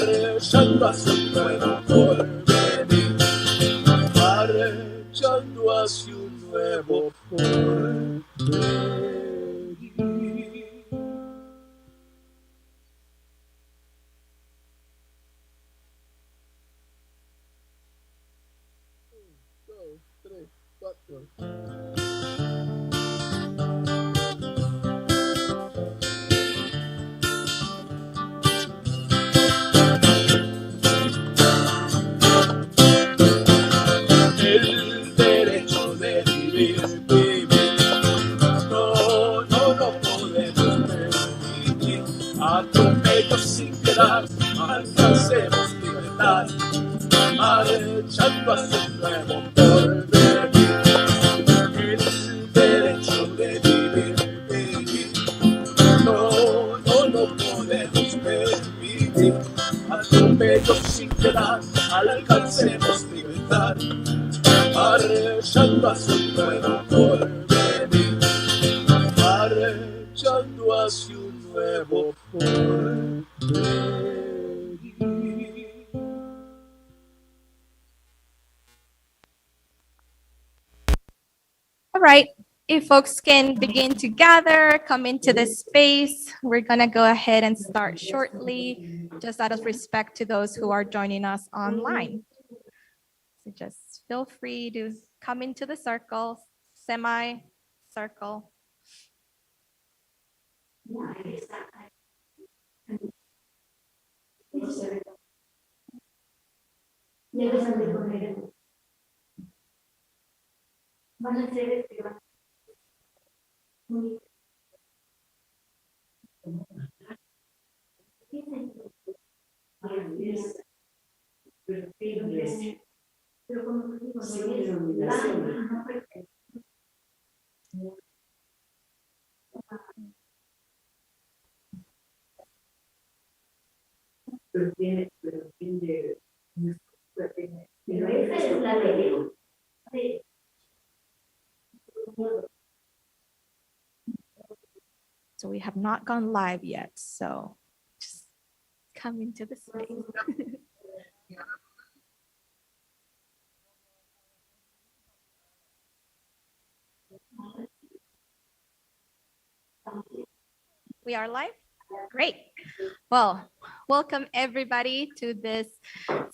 marchando hacia un nuevo porvenir, marchando hacia un nuevo porvenir. El derecho de vivir, vivir, no lo podemos permitir. Atropellos sin piedad, alcancemos libertad, marchando hacia un nuevo porvenir. El derecho de vivir, vivir, no lo podemos permitir. Atropellos sin piedad, alcancemos libertad, marchando hacia un nuevo porvenir, marchando hacia un nuevo porvenir. All right, if folks can begin to gather, come into the space, we're gonna go ahead and start shortly, just out of respect to those who are joining us online. So just feel free to come into the circle, semi-circle. Van a ser pero como digo, pero tiene pero esa es la ley. Sí. So we have not gone live yet, so just come into the space. We are live? Great. Well, welcome everybody to this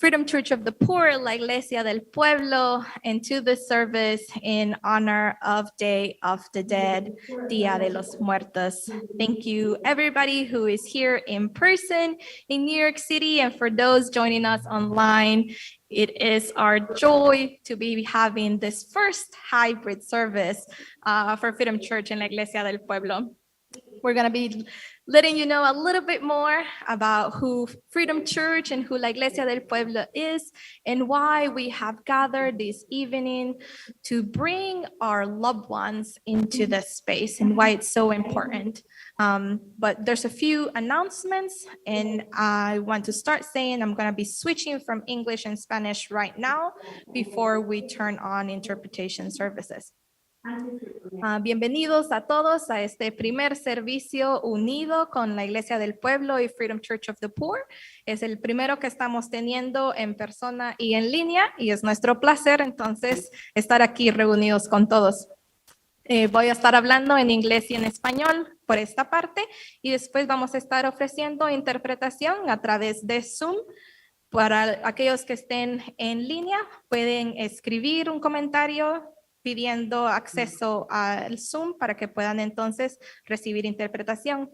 Freedom Church of the Poor, La Iglesia del Pueblo, and to the service in honor of Day of the Dead, Día de los Muertos. Thank you everybody who is here in person in New York City, and for those joining us online, it is our joy to be having this first hybrid service for Freedom Church in La Iglesia del Pueblo. We're going to be letting you know a little bit more about who Freedom Church and who La Iglesia del Pueblo is, and why we have gathered this evening to bring our loved ones into the space, and why it's so important. But there's a few announcements, and I want to start saying I'm going to be switching from English and Spanish right now before we turn on interpretation services. Bienvenidos a todos a este primer servicio unido con la Iglesia del Pueblo y Freedom Church of the Poor. Es el primero que estamos teniendo en persona y en línea, y es nuestro placer entonces estar aquí reunidos con todos. Voy a estar hablando en inglés y en español por esta parte, y después vamos a estar ofreciendo interpretación a través de Zoom. Para aquellos que estén en línea, pueden escribir un comentario pidiendo acceso al Zoom para que puedan entonces recibir interpretación.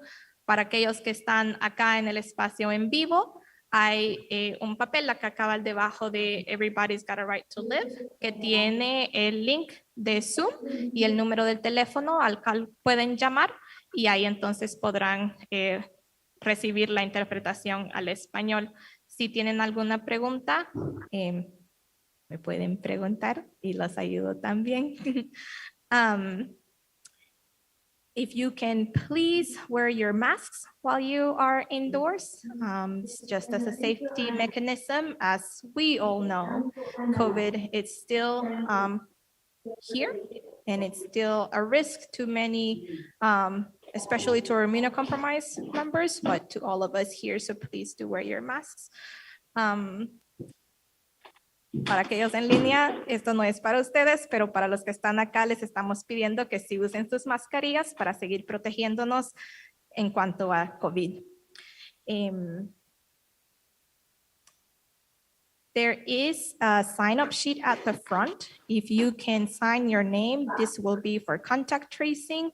Para aquellos que están acá en el espacio en vivo, hay un papel acá acaba debajo de Everybody's Got a Right to Live, que tiene el link de Zoom y el número del teléfono al cual pueden llamar, y ahí entonces podrán recibir la interpretación al español. Si tienen alguna pregunta, me pueden preguntar y los ayudo también. If you can please wear your masks while you are indoors, just as a safety mechanism. As we all know, COVID is still here, and it's still a risk to many especially to our immunocompromised members, but to all of us here, so please do wear your masks. Para aquellos en línea, esto no es para ustedes, pero para los que están acá les estamos pidiendo que sí usen sus mascarillas para seguir protegiéndonos en cuanto a COVID. There is a sign-up sheet at the front. If you can sign your name, this will be for contact tracing.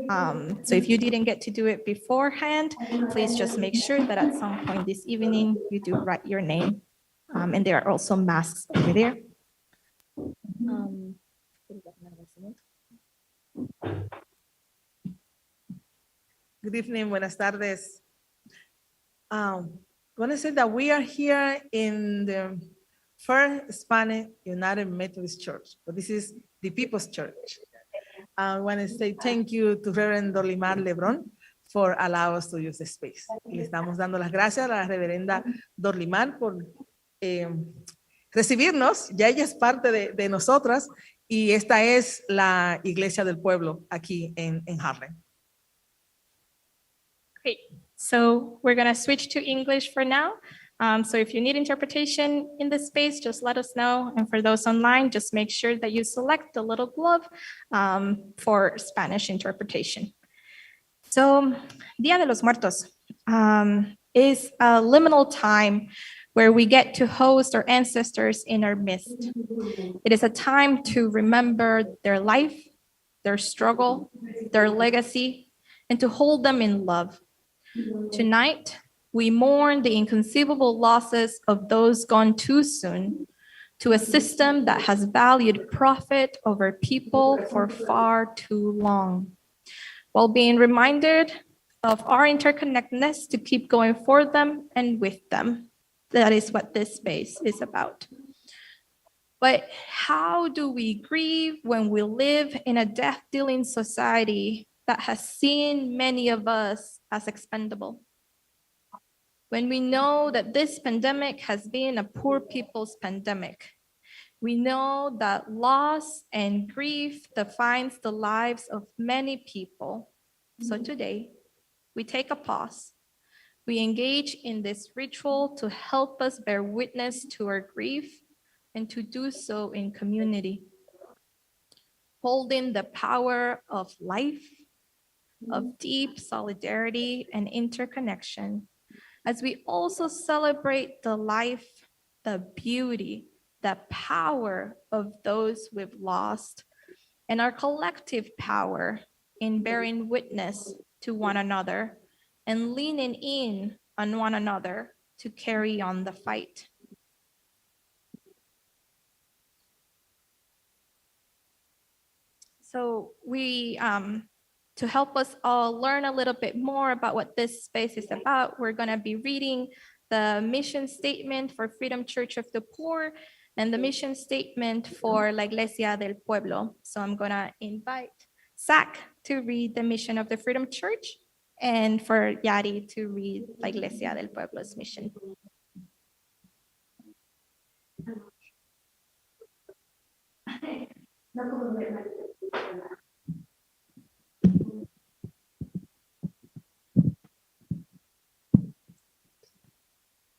So if you didn't get to do it beforehand, please just make sure that at some point this evening you do write your name. And there are also masks over there. Good evening, buenas tardes. I want to say that we are here in the First Hispanic United Methodist Church, but this is the People's Church. I want to say thank you to Reverend Dolimar Lebron for allowing us to use the space. Y le estamos dando las gracias a la reverenda Dolimar por recibirnos. Ya ella es parte de nosotras y esta es la iglesia del pueblo aquí en Harlem. Great. So we're going to switch to English for now. So if you need interpretation in this space, just let us know. And for those online, just make sure that you select the little glove for Spanish interpretation. So Día de los Muertos is a liminal time where we get to host our ancestors in our midst. It is a time to remember their life, their struggle, their legacy, and to hold them in love. Tonight, we mourn the inconceivable losses of those gone too soon to a system that has valued profit over people for far too long, while being reminded of our interconnectedness to keep going for them and with them. That is what this space is about. But how do we grieve when we live in a death-dealing society that has seen many of us as expendable? When we know that this pandemic has been a poor people's pandemic, we know that loss and grief defines the lives of many people. So today, we take a pause. We engage in this ritual to help us bear witness to our grief and to do so in community, holding the power of life, of deep solidarity and interconnection, as we also celebrate the life, the beauty, the power of those we've lost, and our collective power in bearing witness to one another and leaning in on one another to carry on the fight. So to help us all learn a little bit more about what this space is about, we're going to be reading the mission statement for Freedom Church of the Poor and the mission statement for La Iglesia del Pueblo. So I'm going to invite Zach to read the mission of the Freedom Church and for Yari to read La Iglesia del Pueblo's mission.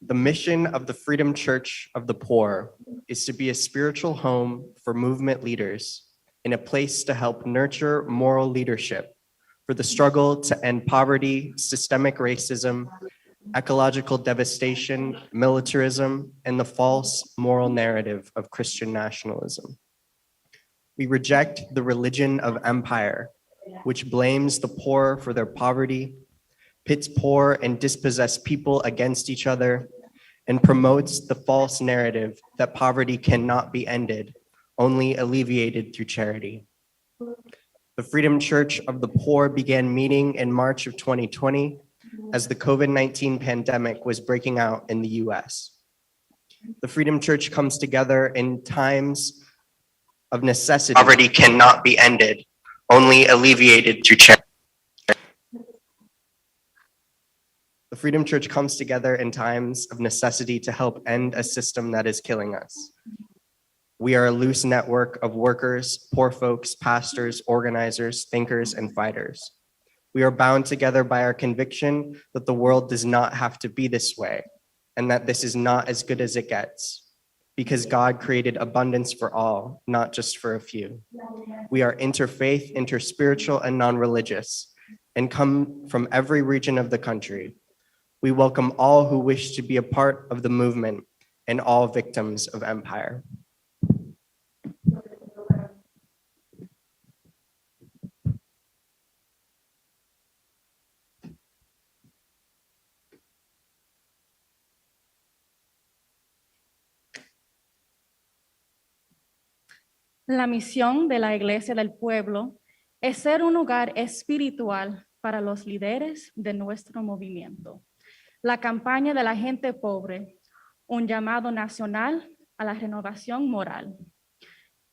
The mission of the Freedom Church of the Poor is to be a spiritual home for movement leaders and a place to help nurture moral leadership for the struggle to end poverty, systemic racism, ecological devastation, militarism, and the false moral narrative of Christian nationalism. We reject the religion of empire, which blames the poor for their poverty, pits poor and dispossessed people against each other, and promotes the false narrative that poverty cannot be ended, only alleviated through charity. The Freedom Church of the Poor began meeting in March of 2020 as the COVID-19 pandemic was breaking out in the US. The Freedom Church comes together in times of necessity. Poverty cannot be ended, only alleviated through charity. The Freedom Church comes together in times of necessity to help end a system that is killing us. We are a loose network of workers, poor folks, pastors, organizers, thinkers, and fighters. We are bound together by our conviction that the world does not have to be this way, and that this is not as good as it gets, because God created abundance for all, not just for a few. We are interfaith, interspiritual, and non-religious, and come from every region of the country. We welcome all who wish to be a part of the movement and all victims of empire. La misión de la Iglesia del Pueblo es ser un lugar espiritual para los líderes de nuestro movimiento. La campaña de la gente pobre, un llamado nacional a la renovación moral.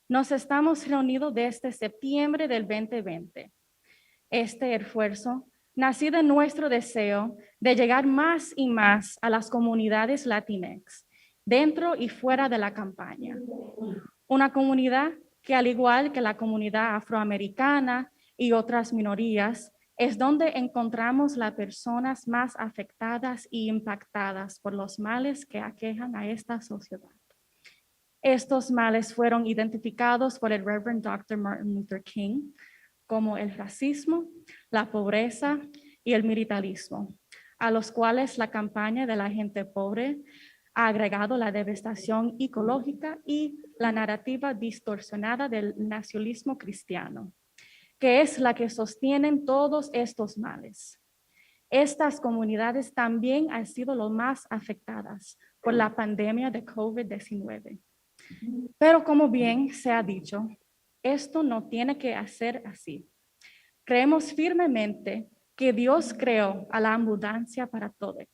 Nos estamos reunidos desde septiembre del 2020. Este esfuerzo nació de nuestro deseo de llegar más y más a las comunidades latinas, dentro y fuera de la campaña. Una comunidad que, al igual que la comunidad afroamericana y otras minorías, es donde encontramos las personas más afectadas y impactadas por los males que aquejan a esta sociedad. Estos males fueron identificados por el Reverend Dr. Martin Luther King como el racismo, la pobreza y el militarismo, a los cuales la campaña de la gente pobre ha agregado la devastación ecológica y la narrativa distorsionada del nacionalismo cristiano, que es la que sostienen todos estos males. Estas comunidades también han sido las más afectadas por la pandemia de COVID-19. Pero como bien se ha dicho, esto no tiene que ser así. Creemos firmemente que Dios creó a la abundancia para todos.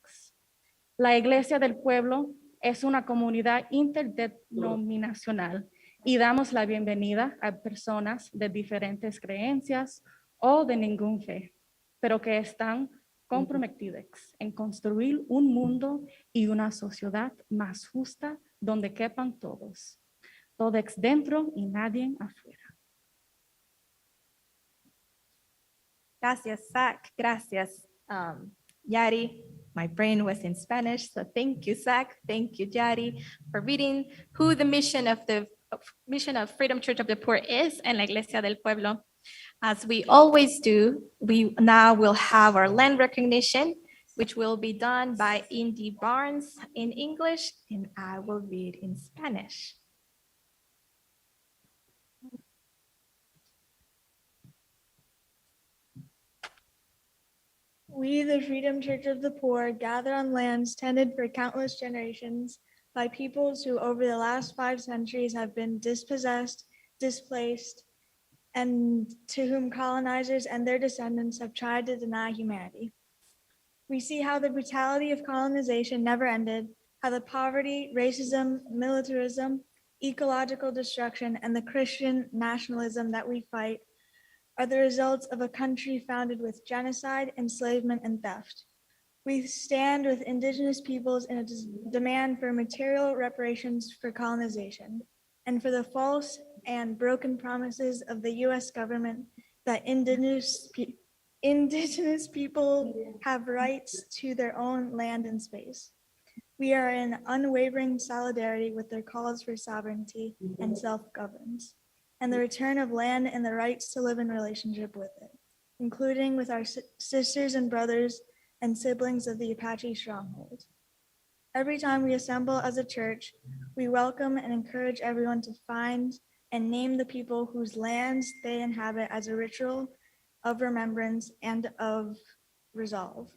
La Iglesia del Pueblo es una comunidad interdenominacional y damos la bienvenida a personas de diferentes creencias o de ninguna fe, pero que están comprometidas en construir un mundo y una sociedad más justa donde quepan todos dentro y nadie afuera. Gracias, Zach. Gracias, Yari. My brain was in Spanish, so thank you, Zach. Thank you, Yari, for reading who the mission of Freedom Church of the Poor is en la Iglesia del Pueblo. As we always do, we now will have our land recognition, which will be done by Indy Barnes in English, and I will read in Spanish. We, the Freedom Church of the Poor, gather on lands tended for countless generations by peoples who over the last 5 centuries have been dispossessed, displaced, and to whom colonizers and their descendants have tried to deny humanity. We see how the brutality of colonization never ended, how the poverty, racism, militarism, ecological destruction, and the Christian nationalism that we fight are the results of a country founded with genocide, enslavement, and theft. We stand with indigenous peoples in a demand for material reparations for colonization and for the false and broken promises of the US government that indigenous people have rights to their own land and space. We are in unwavering solidarity with their calls for sovereignty and self-governance, and the return of land and the rights to live in relationship with it, including with our sisters and brothers and siblings of the Apache stronghold. Every time we assemble as a church, we welcome and encourage everyone to find and name the people whose lands they inhabit as a ritual of remembrance and of resolve.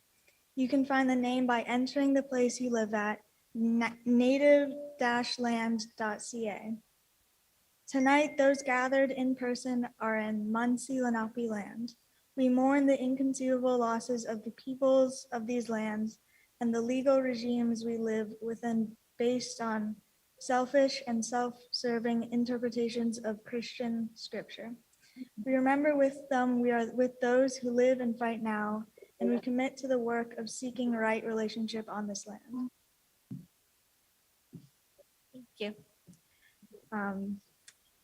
You can find the name by entering the place you live at, native-land.ca. Tonight, those gathered in person are in Muncie Lenape land. We mourn the inconceivable losses of the peoples of these lands and the legal regimes we live within based on selfish and self-serving interpretations of Christian scripture. We remember with them, we are with those who live and fight now, and we commit to the work of seeking right relationship on this land. Thank you.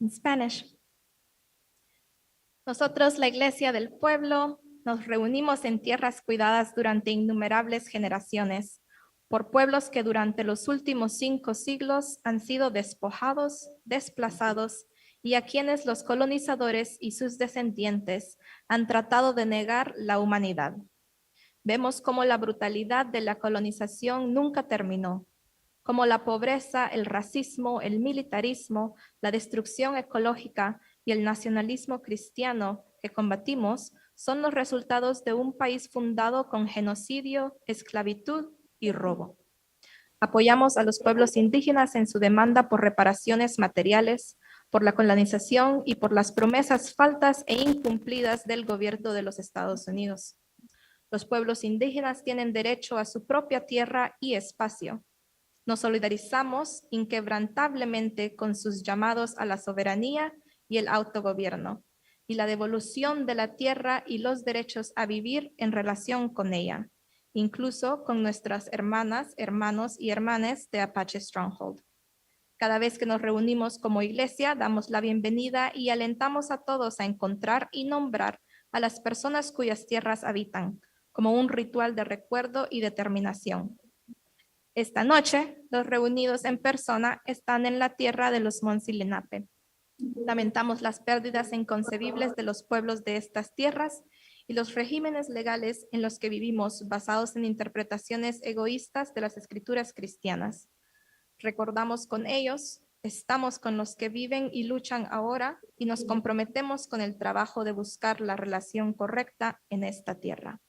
In Spanish. Nosotros, la Iglesia del Pueblo, Nos reunimos en tierras cuidadas durante innumerables generaciones, por pueblos que durante los últimos 5 siglos han sido despojados, desplazados, y a quienes los colonizadores y sus descendientes han tratado de negar la humanidad. Vemos cómo la brutalidad de la colonización nunca terminó, cómo la pobreza, el racismo, el militarismo, la destrucción ecológica y el nacionalismo cristiano que combatimos son los resultados de un país fundado con genocidio, esclavitud y robo. Apoyamos a los pueblos indígenas en su demanda por reparaciones materiales, por la colonización y por las promesas faltas e incumplidas del gobierno de los Estados Unidos. Los pueblos indígenas tienen derecho a su propia tierra y espacio. Nos solidarizamos inquebrantablemente con sus llamados a la soberanía y el autogobierno, y la devolución de la tierra y los derechos a vivir en relación con ella, incluso con nuestras hermanas, hermanos y hermanas de Apache Stronghold. Cada vez que nos reunimos como iglesia, damos la bienvenida y alentamos a todos a encontrar y nombrar a las personas cuyas tierras habitan, como un ritual de recuerdo y determinación. Esta noche, los reunidos en persona están en la tierra de los Monts y Lenape. Lamentamos las pérdidas inconcebibles de los pueblos de estas tierras y los regímenes legales en los que vivimos basados en interpretaciones egoístas de las escrituras cristianas. Recordamos con ellos, estamos con los que viven y luchan ahora y nos comprometemos con el trabajo de buscar la relación correcta en esta tierra.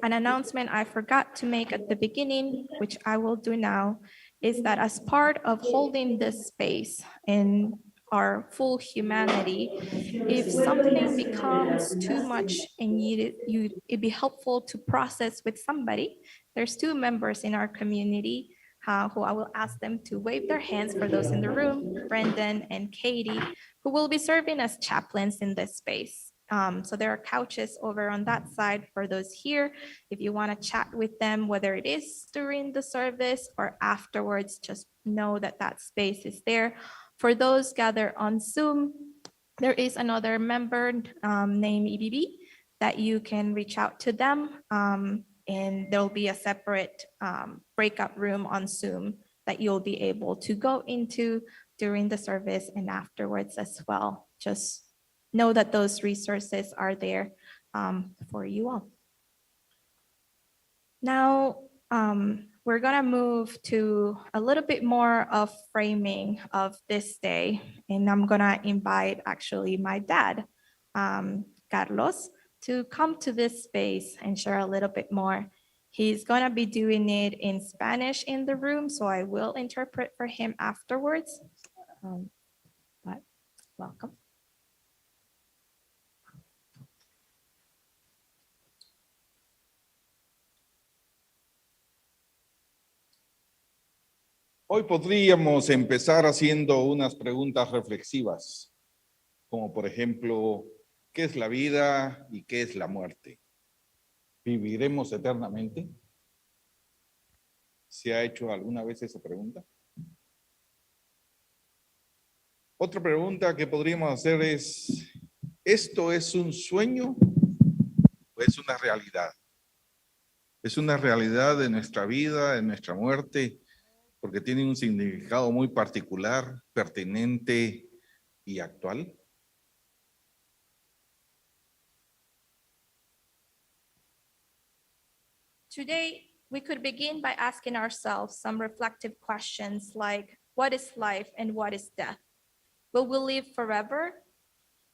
An announcement I forgot to make at the beginning, which I will do now, is that as part of holding this space in our full humanity, if something becomes too much and it'd be helpful to process with somebody, there's 2 members in our community who I will ask them to wave their hands for those in the room, Brendan and Katie, who will be serving as chaplains in this space. So there are couches over on that side for those here. If you want to chat with them, whether it is during the service or afterwards, just know that that space is there. For those gathered on Zoom, there is another member named EBB that you can reach out to them. And there'll be a separate breakout room on Zoom that you'll be able to go into during the service and afterwards as well. Just know that those resources are there for you all. Now, we're gonna move to a little bit more of framing of this day. And I'm gonna invite actually my dad, Carlos, to come to this space and share a little bit more. He's gonna be doing it in Spanish in the room, so I will interpret for him afterwards. But welcome. Hoy podríamos empezar haciendo unas preguntas reflexivas, como por ejemplo, ¿qué es la vida y qué es la muerte? ¿Viviremos eternamente? ¿Se ha hecho alguna vez esa pregunta? Otra pregunta que podríamos hacer es, ¿esto es un sueño o es una realidad? ¿Es una realidad de nuestra vida, de nuestra muerte? Porque tiene un significado muy particular, pertinente y actual. Today, we could begin by asking ourselves some reflective questions like, what is life and what is death? Will we live forever?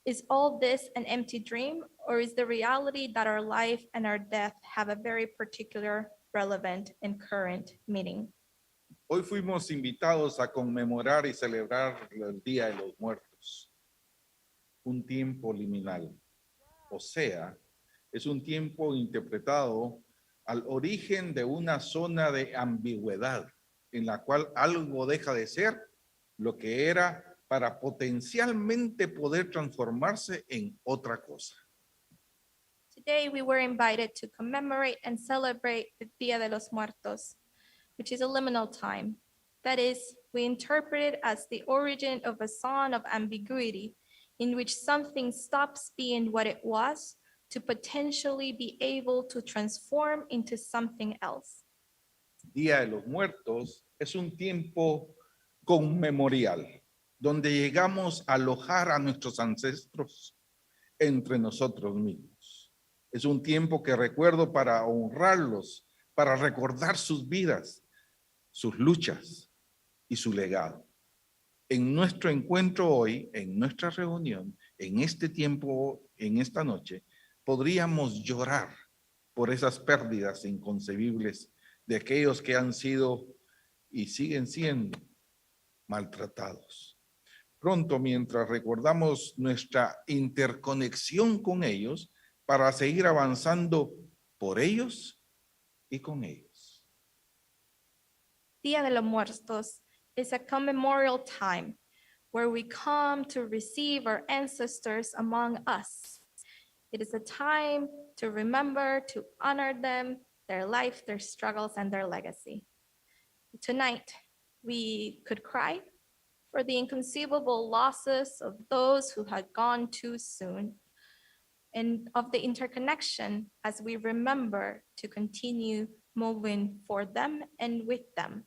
Is all this an empty dream, or is the reality that our life and our death have a very particular, relevant, and current meaning? Hoy fuimos invitados a conmemorar y celebrar el Día de los Muertos, un tiempo liminal. O sea, es un tiempo interpretado al origen de una zona de ambigüedad, en la cual algo deja de ser lo que era para potencialmente poder transformarse en otra cosa. Today, we were invited to commemorate and celebrate the Dia de los Muertos, which is a liminal time. That is, we interpret it as the origin of a zone of ambiguity in which something stops being what it was to potentially be able to transform into something else. Día de los Muertos es un tiempo conmemorial, donde llegamos a alojar a nuestros ancestros entre nosotros mismos. Es un tiempo que recuerdo para honrarlos, para recordar sus vidas, sus luchas y su legado. En nuestro encuentro hoy, en nuestra reunión, en este tiempo, en esta noche, podríamos llorar por esas pérdidas inconcebibles de aquellos que han sido y siguen siendo maltratados. Pronto, mientras recordamos nuestra interconexión con ellos, para seguir avanzando por ellos y con ellos. Día de los Muertos is a commemorial time where we come to receive our ancestors among us. It is a time to remember, to honor them, their life, their struggles, and their legacy. Tonight, we could cry for the inconceivable losses of those who had gone too soon, and of the interconnection as we remember to continue moving for them and with them.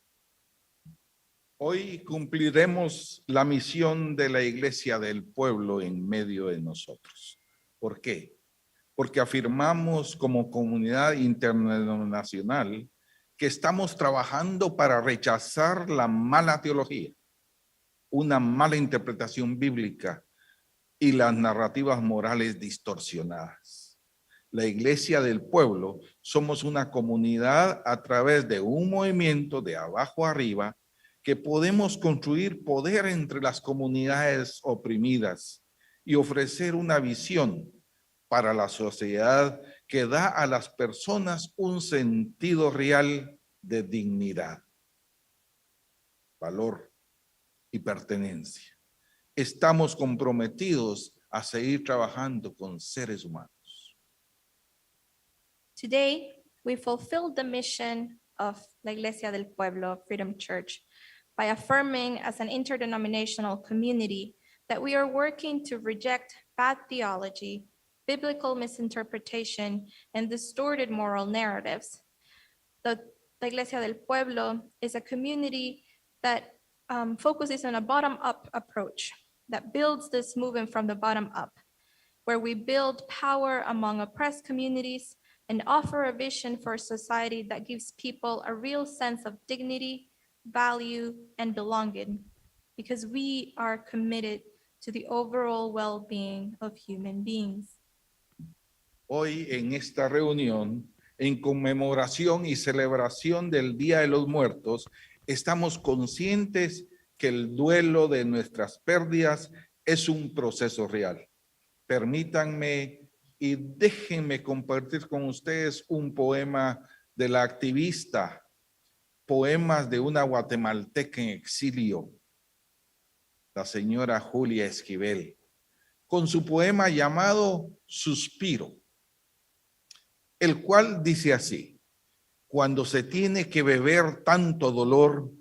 Hoy cumpliremos la misión de la Iglesia del Pueblo en medio de nosotros. ¿Por qué? Porque afirmamos como comunidad internacional que estamos trabajando para rechazar la mala teología, una mala interpretación bíblica y las narrativas morales distorsionadas. La Iglesia del Pueblo somos una comunidad a través de un movimiento de abajo arriba que podemos construir poder entre las comunidades oprimidas y ofrecer una visión para la sociedad que da a las personas un sentido real de dignidad, valor y pertenencia. Estamos comprometidos a seguir trabajando con seres humanos. Today, we fulfilled the mission of La Iglesia del Pueblo, Freedom Church, by affirming as an interdenominational community that we are working to reject bad theology, biblical misinterpretation, and distorted moral narratives. La Iglesia del Pueblo is a community that focuses on a bottom-up approach that builds this movement from the bottom up, where we build power among oppressed communities and offer a vision for a society that gives people a real sense of dignity, value, and belonging, because we are committed to the overall well-being of human beings. Hoy en esta reunión, en conmemoración y celebración del Día de los Muertos, estamos conscientes que el duelo de nuestras pérdidas es un proceso real. Permítanme y déjenme compartir con ustedes un poema de la activista, poemas de una guatemalteca en exilio, la señora Julia Esquivel, con su poema llamado Suspiro, el cual dice así: cuando se tiene que beber tanto dolor,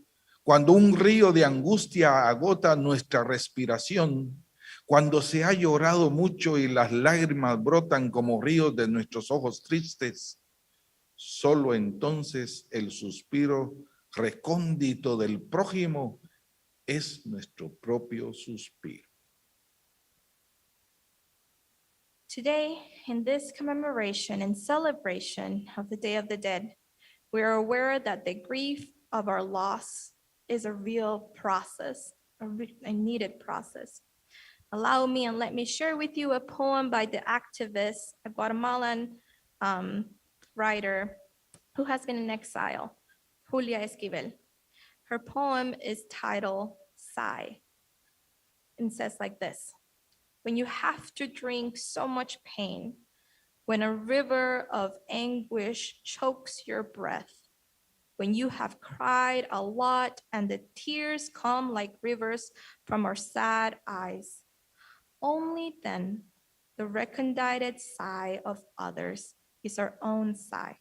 cuando un río de angustia agota nuestra respiración, cuando se ha llorado mucho y las lágrimas brotan como ríos de nuestros ojos tristes, solo entonces el suspiro recóndito del prójimo es nuestro propio suspiro. Today, in this commemoration and celebration of the Day of the Dead, we are aware that the grief of our loss is a real process, a needed process. Allow me and let me share with you a poem by the activist, a Guatemalan writer who has been in exile, Julia Esquivel. Her poem is titled Sigh and says like this: when you have to drink so much pain, when a river of anguish chokes your breath, when you have cried a lot and the tears come like rivers from our sad eyes, only then the recondite sigh of others is our own sigh.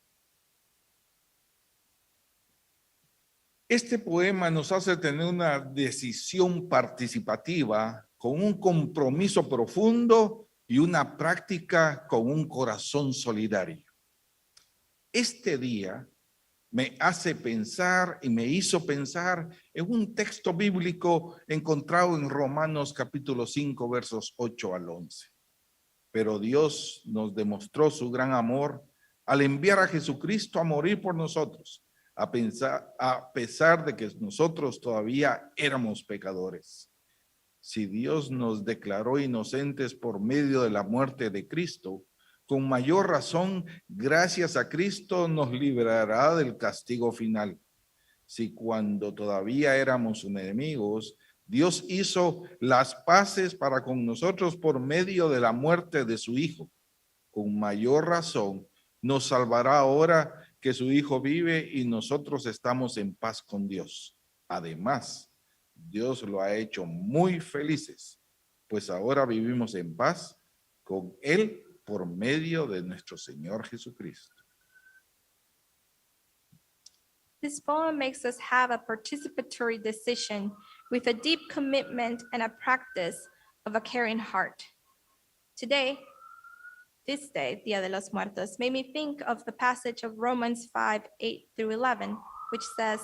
Este poema nos hace tener una decisión participativa con un compromiso profundo y una práctica con un corazón solidario. Este día me hace pensar y me hizo pensar en un texto bíblico encontrado en Romanos capítulo 5, versos 8 al 11. Pero Dios nos demostró su gran amor al enviar a Jesucristo a morir por nosotros, a pesar de que nosotros todavía éramos pecadores. Si Dios nos declaró inocentes por medio de la muerte de Cristo, con mayor razón, gracias a Cristo, nos librará del castigo final. Si cuando todavía éramos enemigos, Dios hizo las paces para con nosotros por medio de la muerte de su Hijo, con mayor razón, nos salvará ahora que su Hijo vive y nosotros estamos en paz con Dios. Además, Dios lo ha hecho muy felices, pues ahora vivimos en paz con Él por medio de nuestro Señor Jesucristo. This poem makes us have a participatory decision with a deep commitment and a practice of a caring heart. Today, this day, Dia de los Muertos, made me think of the passage of Romans 5:8-11, which says,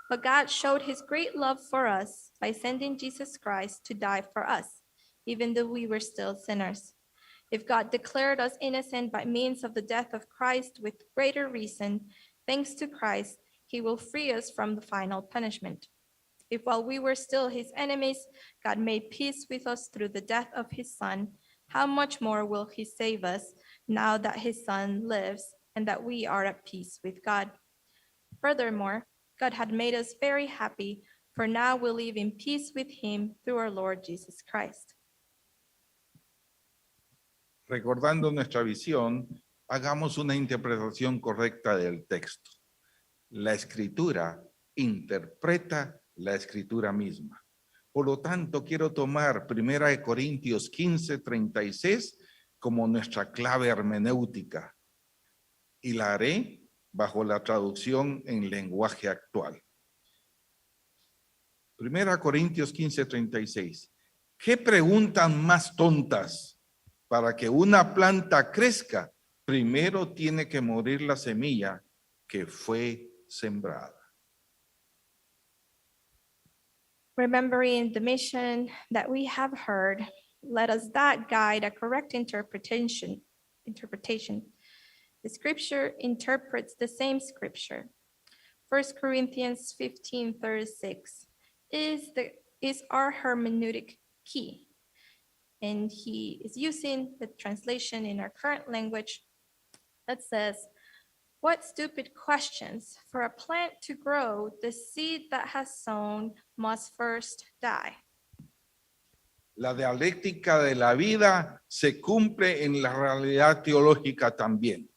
"But God showed his great love for us by sending Jesus Christ to die for us, even though we were still sinners. If God declared us innocent by means of the death of Christ with greater reason, thanks to Christ, he will free us from the final punishment. If while we were still his enemies, God made peace with us through the death of his Son, how much more will he save us now that his Son lives and that we are at peace with God? Furthermore, God had made us very happy, for now we live in peace with him through our Lord Jesus Christ." Recordando nuestra visión, hagamos una interpretación correcta del texto. La escritura interpreta la escritura misma. Por lo tanto, quiero tomar 1 Corintios 15:36 como nuestra clave hermenéutica y la haré bajo la traducción en lenguaje actual. 1 Corintios 15:36. ¿Qué preguntan más tontas? Para que una planta crezca, primero tiene que morir la semilla que fue sembrada. Remembering the mission that we have heard, let us that guide a correct interpretation. The scripture interprets the same scripture. 1 Corinthians 15:36 is our hermeneutic key. And he is using the translation in our current language that says, "What stupid questions! For a plant to grow, the seed that has sown must first die." La dialéctica de la vida se cumple en la realidad teológica también.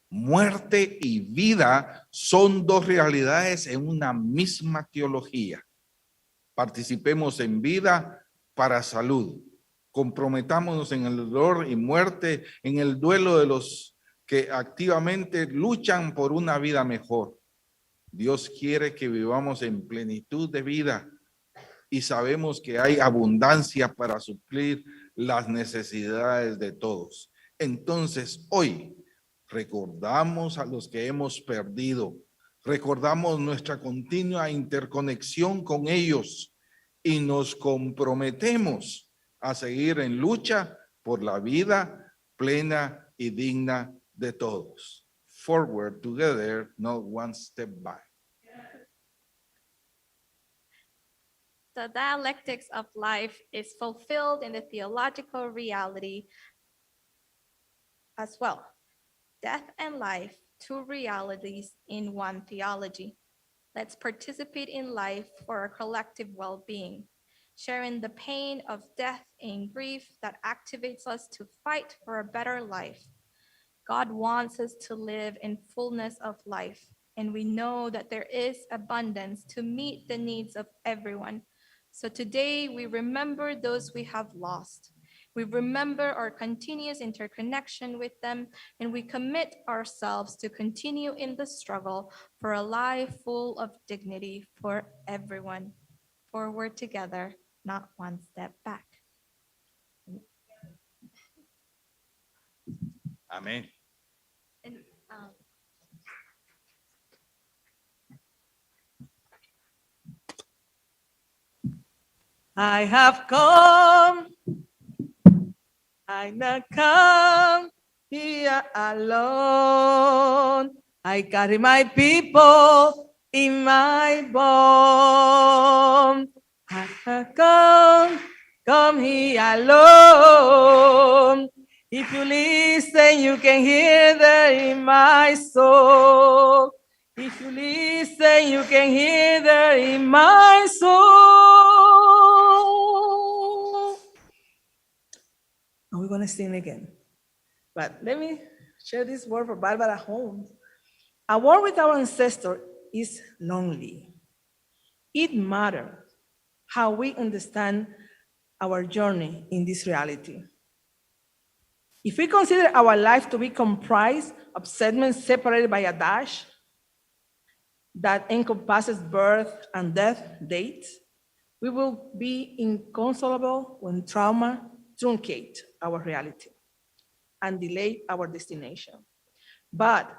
Muerte y vida son dos realidades en una misma teología. Participemos en vida para salud. Comprometámonos en el dolor y muerte, en el duelo de los que activamente luchan por una vida mejor. Dios quiere que vivamos en plenitud de vida y sabemos que hay abundancia para suplir las necesidades de todos. Entonces, hoy recordamos a los que hemos perdido, recordamos nuestra continua interconexión con ellos y nos comprometemos a seguir en lucha por la vida plena y digna de todos. Forward together, not one step back. The dialectics of life is fulfilled in the theological reality as well. Death and life, two realities in one theology. Let's participate in life for our collective well-being, sharing the pain of death and grief that activates us to fight for a better life. God wants us to live in fullness of life, and we know that there is abundance to meet the needs of everyone. So today we remember those we have lost. We remember our continuous interconnection with them, and we commit ourselves to continue in the struggle for a life full of dignity for everyone. Forward together, not one step back. Amén. And, I have come, I not come here alone. I carry my people in my bones. I have come here alone. If you listen, you can hear there in my soul. If you listen, you can hear there in my soul. And we're gonna sing again. But let me share this word for Barbara Holmes. A war with our ancestor is lonely. It matters how we understand our journey in this reality. If we consider our life to be comprised of segments separated by a dash that encompasses birth and death dates, we will be inconsolable when trauma truncates our reality and delay our destination. But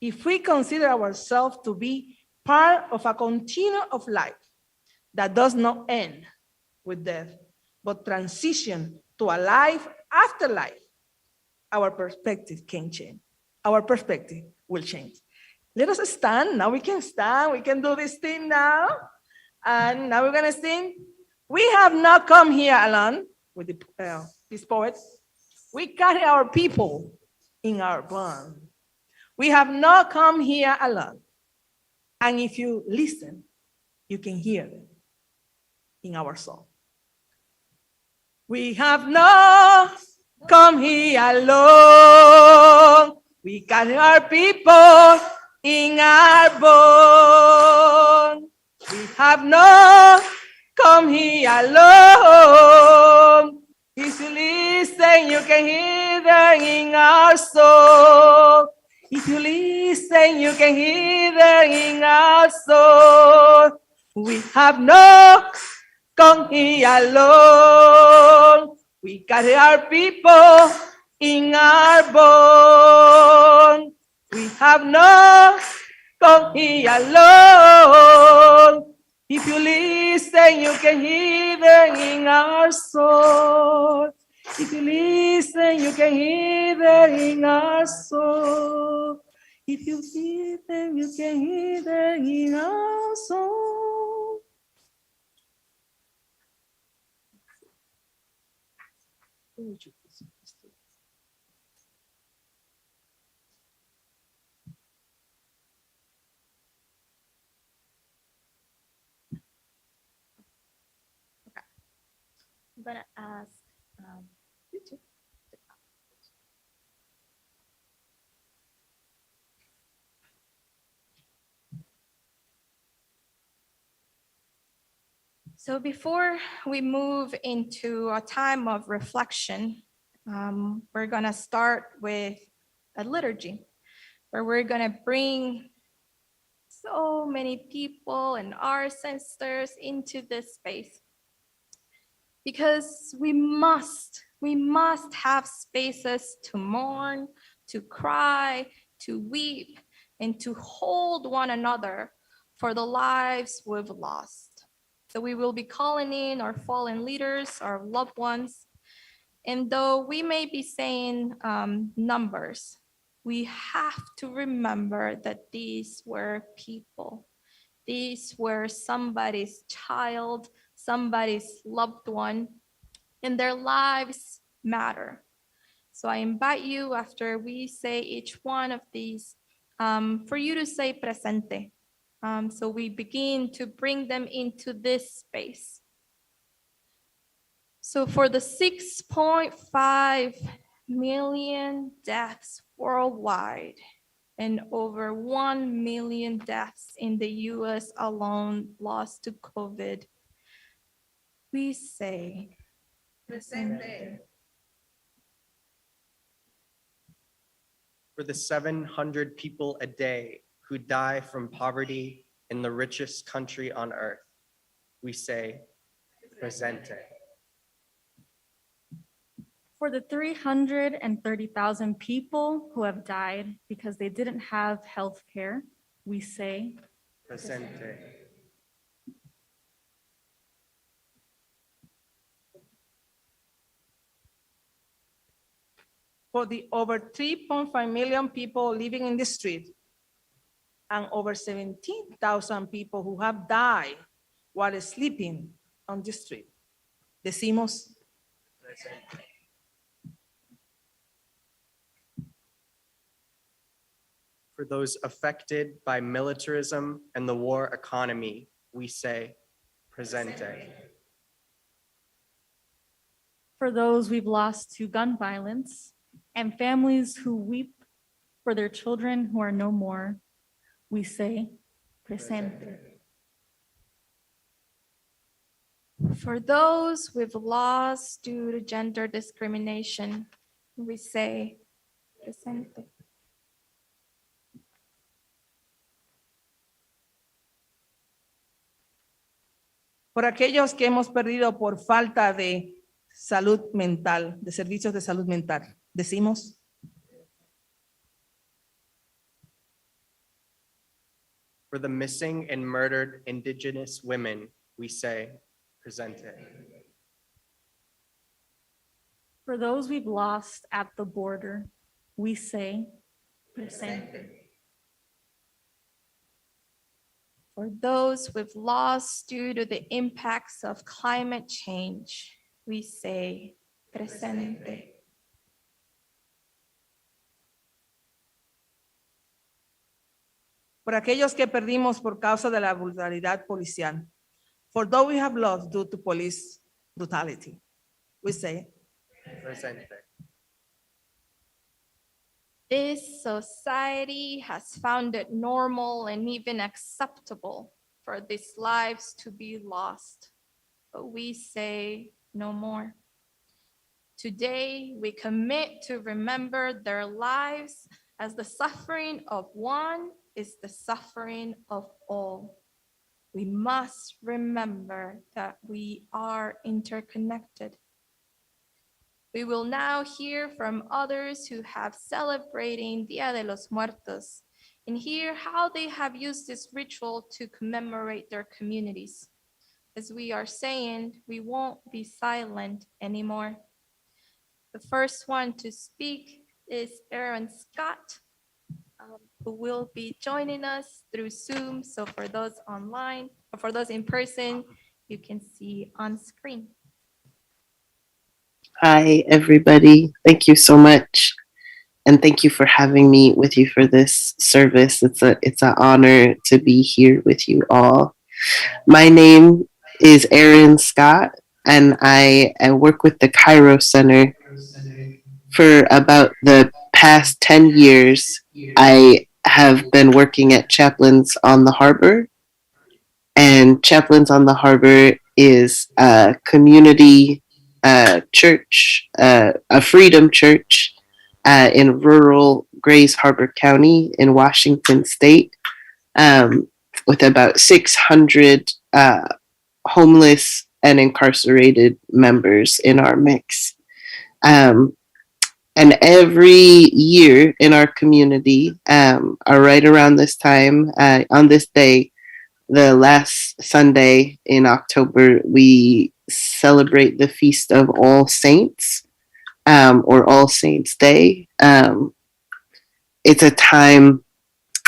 if we consider ourselves to be part of a continuum of life that does not end with death, but transition to a life after life, our perspective can change. Our perspective will change. Let us stand. Now we can stand. We can do this thing now. And now we're going to sing. We have not come here alone with this poet. We carry our people in our bond. We have not come here alone. And if you listen, you can hear them in our song. We have not come here alone. We carry our people in our bond. We have not come here alone. If you listen, you can hear them in our soul. If you listen, you can hear them in our soul. We have not come here alone. We carry our people in our bond. We have not come here alone. If you listen, you can hear them in our soul. If you listen, you can hear them in our soul. If you hear them, you can hear them in our soul. I'm gonna ask you two. So before we move into a time of reflection, we're gonna start with a liturgy where we're gonna bring so many people and our ancestors into this space. Because we must have spaces to mourn, to cry, to weep, and to hold one another for the lives we've lost. So we will be calling in our fallen leaders, our loved ones. And though we may be saying numbers, we have to remember that these were people. These were somebody's child, somebody's loved one, and their lives matter. So I invite you, after we say each one of these, for you to say presente. So we begin to bring them into this space. So for the 6.5 million deaths worldwide, and over 1 million deaths in the US alone lost to COVID, we say, presente. For the 700 people a day who die from poverty in the richest country on earth, we say, presente. For the 330,000 people who have died because they didn't have health care, we say, Presente. For the over 3.5 million people living in the street and over 17,000 people who have died while sleeping on the street. Decimos, For those affected by militarism and the war economy, we say, Presente. for those we've lost to gun violence and families who weep for their children who are no more, we say, Presente. For those we've lost due to gender discrimination, we say, presente. por aquellos que hemos perdido por falta de salud mental, de servicios de salud mental. Decimos, For the missing and murdered Indigenous women, we say, Presente. For those we've lost at the border, we say, Presente. For those we've lost due to the impacts of climate change, we say, presente. por aquellos que perdimos por causa de la brutalidad policial. For those we have lost due to police brutality, we say, Presente. This society has found it normal and even acceptable for these lives to be lost, but we say no more. Today, we commit to remember their lives as the suffering of one is the suffering of all. We must remember that we are interconnected. We will now hear from others who have celebrating Dia de los Muertos and hear how they have used this ritual to commemorate their communities. As we are saying, we won't be silent anymore. The first one to speak is Aaron Scott, who will be joining us through Zoom. So for those online, or for those in person, you can see on screen. Hi, everybody. Thank you so much. And thank you for having me with you for this service. It's an honor to be here with you all. My name is Aaron Scott, and I work with the Cairo Center. For about the past 10 years, I have been working at Chaplains on the Harbor. And Chaplains on the Harbor is a community church, a freedom church in rural Grays Harbor County in Washington State, with about 600 homeless and incarcerated members in our mix. And every year in our community, right around this time, on this day, the last Sunday in October, we celebrate the Feast of All Saints, or All Saints Day. It's a time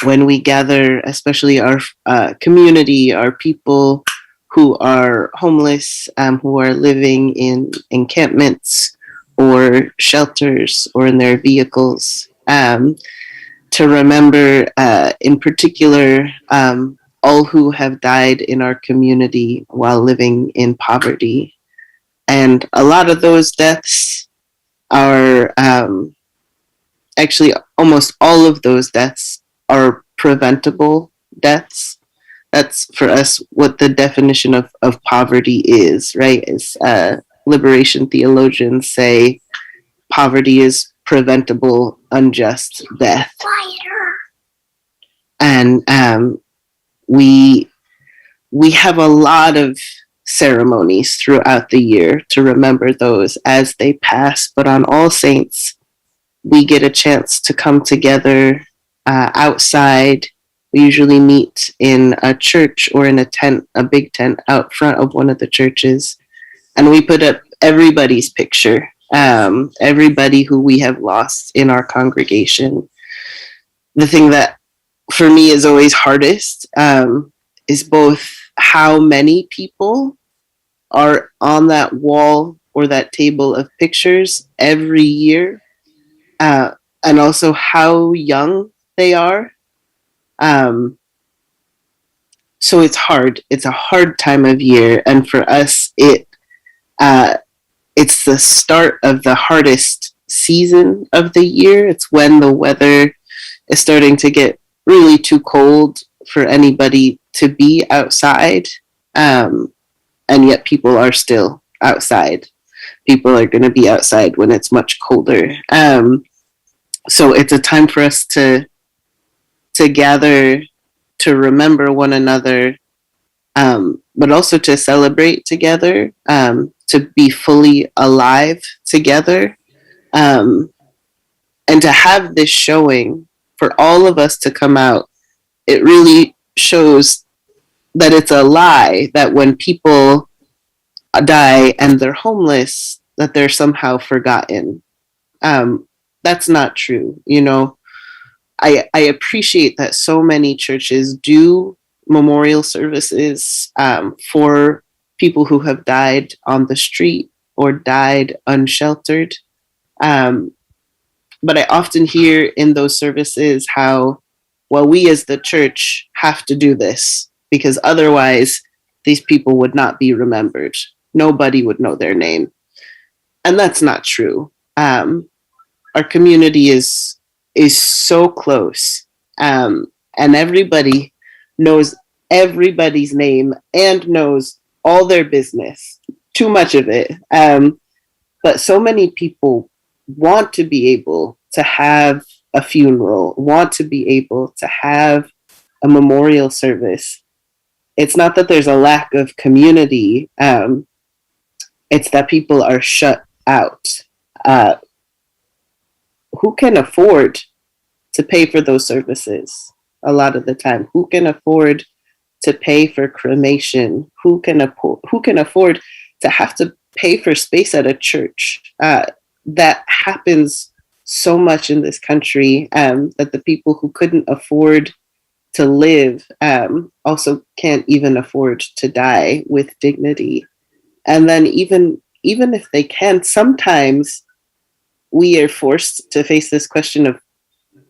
when we gather, especially our community, our people who are homeless, who are living in encampments or shelters or in their vehicles, to remember in particular all who have died in our community while living in poverty. And a lot of those deaths are, actually almost all of those deaths are preventable deaths. That's for us what the definition of poverty is, right? Is liberation theologians say poverty is preventable unjust death. And we have a lot of ceremonies throughout the year to remember those as they pass. But on All Saints, we get a chance to come together outside. We usually meet in a church or in a tent, a big tent out front of one of the churches. And we put up everybody's picture, everybody who we have lost in our congregation. The thing that for me is always hardest is both how many people are on that wall or that table of pictures every year, and also how young they are. So it's hard. It's a hard time of year, and for us, it's the start of the hardest season of the year. It's when the weather is starting to get really too cold for anybody to be outside, and yet people are still outside. People are going to be outside when it's much colder. So it's a time for us to gather, to remember one another, but also to celebrate together, to be fully alive together, and to have this showing for all of us to come out. It really shows that it's a lie that when people die and they're homeless, that they're somehow forgotten. That's not true. You know, I appreciate that so many churches do memorial services for people who have died on the street or died unsheltered. But I often hear in those services how, well, we as the church have to do this because otherwise these people would not be remembered. Nobody would know their name. And that's not true. Our community is so close, and everybody knows everybody's name and knows all their business, too much of it. But so many people want to be able to have a funeral, want to be able to have a memorial service. It's not that there's a lack of community. It's that people are shut out. Who can afford to pay for those services a lot of the time? Who can afford to pay for cremation? Who can afford to have to pay for space at a church? That happens so much in this country, that the people who couldn't afford to live also can't even afford to die with dignity. And then even if they can, sometimes we are forced to face this question of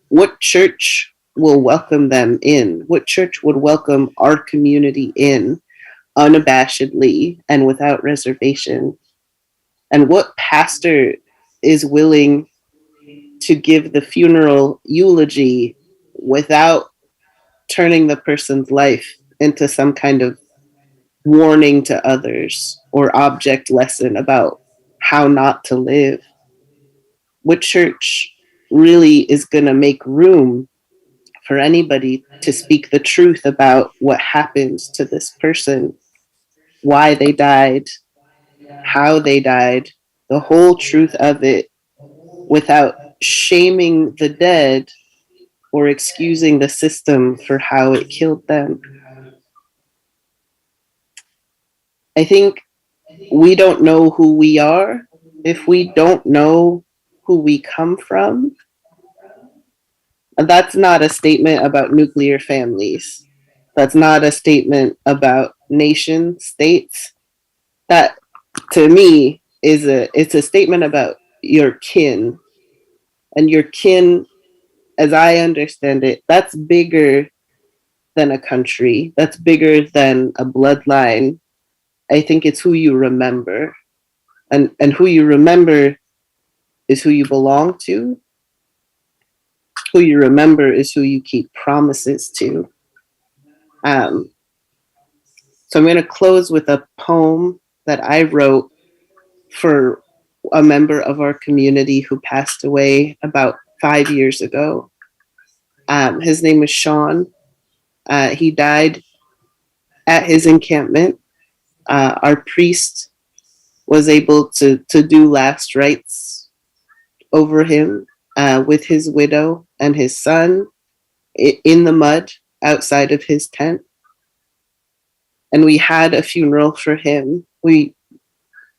what church will welcome them in, what church would welcome our community in unabashedly and without reservation, and what pastor is willing to give the funeral eulogy without turning the person's life into some kind of warning to others or object lesson about how not to live. What church really is going to make room for anybody to speak the truth about what happens to this person, why they died, how they died, the whole truth of it, without shaming the dead or excusing the system for how it killed them? I think we don't know who we are if we don't know who we come from. And that's not a statement about nuclear families. That's not a statement about nation states. That, to me, it's a statement about your kin. And your kin, as I understand it, that's bigger than a country. That's bigger than a bloodline. I think it's who you remember. And who you remember is who you belong to. Who you remember is who you keep promises to. So I'm going to close with a poem that I wrote for a member of our community who passed away about 5 years ago. His name was Sean. He died at his encampment Our priest was able to do last rites over him with his widow and his son in the mud outside of his tent. And we had a funeral for him. We,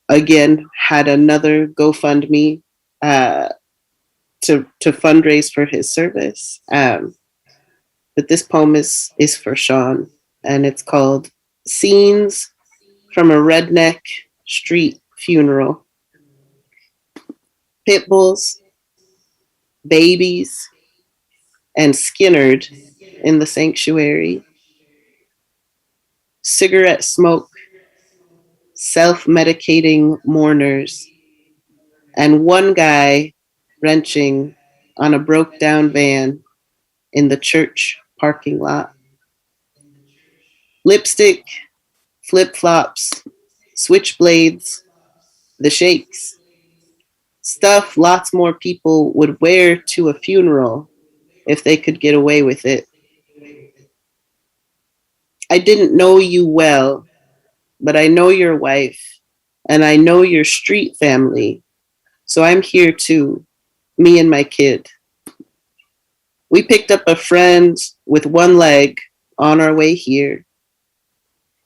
again, had another GoFundMe to fundraise for his service. But this poem is for Sean, and it's called Scenes from a Redneck Street Funeral. Pit bulls, babies, and Skinnerd in the sanctuary. Cigarette smoke, self-medicating mourners, and one guy wrenching on a broke-down van in the church parking lot. Lipstick, flip-flops, switchblades, the shakes. Stuff lots more people would wear to a funeral if they could get away with it. I didn't know you well, but I know your wife, and I know your street family, so I'm here too, me and my kid. We picked up a friend with one leg on our way here.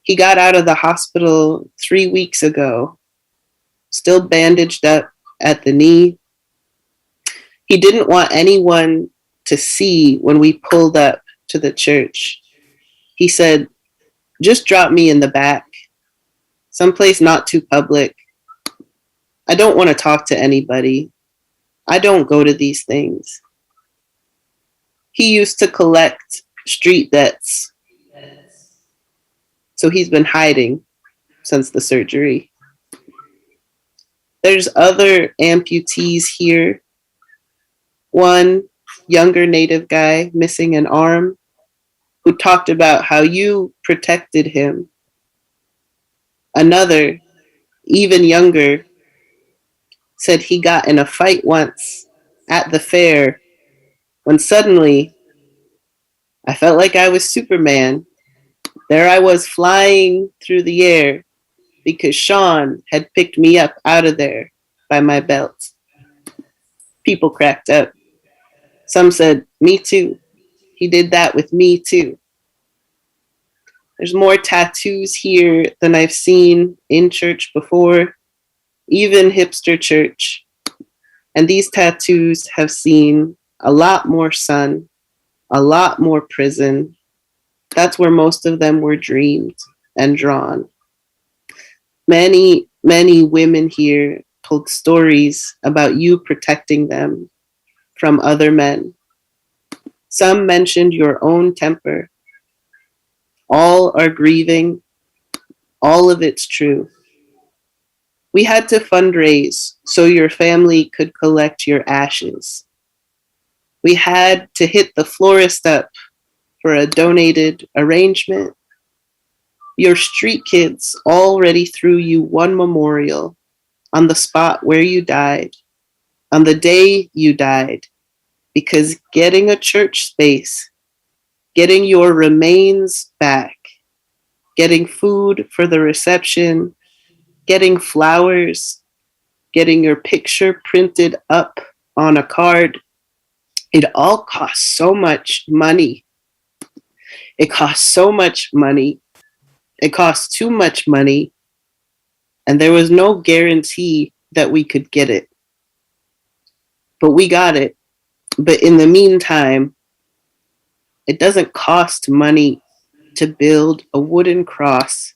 He got out of the hospital 3 weeks ago, still bandaged up at the knee. He didn't want anyone to see when we pulled up to the church. He said, just drop me in the back, someplace not too public. I don't want to talk to anybody. I don't go to these things. He used to collect street debts, so he's been hiding since the surgery. There's other amputees here. One younger Native guy missing an arm who talked about how you protected him. Another, even younger, said he got in a fight once at the fair when suddenly I felt like I was Superman. There I was flying through the air because Sean had picked me up out of there by my belt. People cracked up. Some said, me too. He did that with me too. There's more tattoos here than I've seen in church before, even hipster church. And these tattoos have seen a lot more sun, a lot more prison. That's where most of them were dreamed and drawn. Many, many women here told stories about you protecting them from other men. Some mentioned your own temper. All are grieving. All of it's true. We had to fundraise so your family could collect your ashes. We had to hit the florist up for a donated arrangement. Your street kids already threw you one memorial on the spot where you died, on the day you died, because getting a church space, getting your remains back, getting food for the reception, getting flowers, getting your picture printed up on a card, it all costs so much money. It costs so much money. It costs too much money. And there was no guarantee that we could get it. But we got it. But in the meantime, it doesn't cost money to build a wooden cross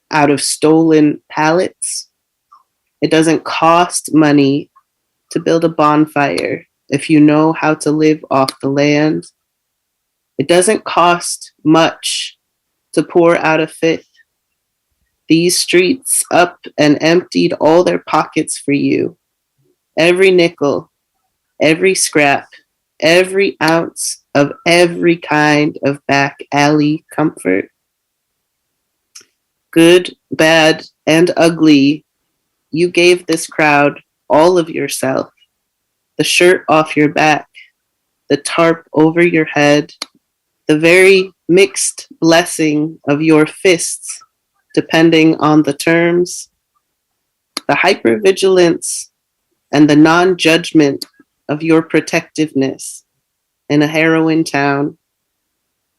out of stolen pallets. It doesn't cost money to build a bonfire if you know how to live off the land. It doesn't cost much to pour out a fifth. These streets up and emptied all their pockets for you. Every nickel, every scrap, every ounce of every kind of back alley comfort. Good, bad, and ugly, you gave this crowd all of yourself. The shirt off your back, the tarp over your head, the very mixed blessing of your fists depending on the terms, the hypervigilance, and the non-judgment of your protectiveness in a heroin town,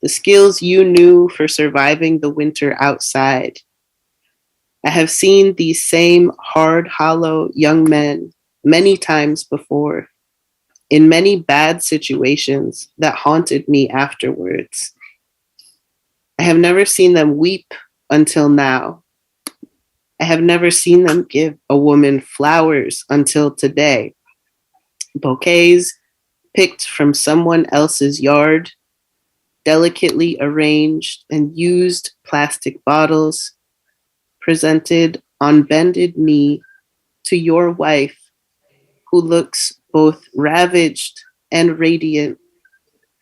the skills you knew for surviving the winter outside. I have seen these same hard, hollow young men many times before, in many bad situations that haunted me afterwards. I have never seen them weep until now. I have never seen them give a woman flowers until today. Bouquets picked from someone else's yard, delicately arranged and used plastic bottles, presented on bended knee to your wife, who looks both ravaged and radiant,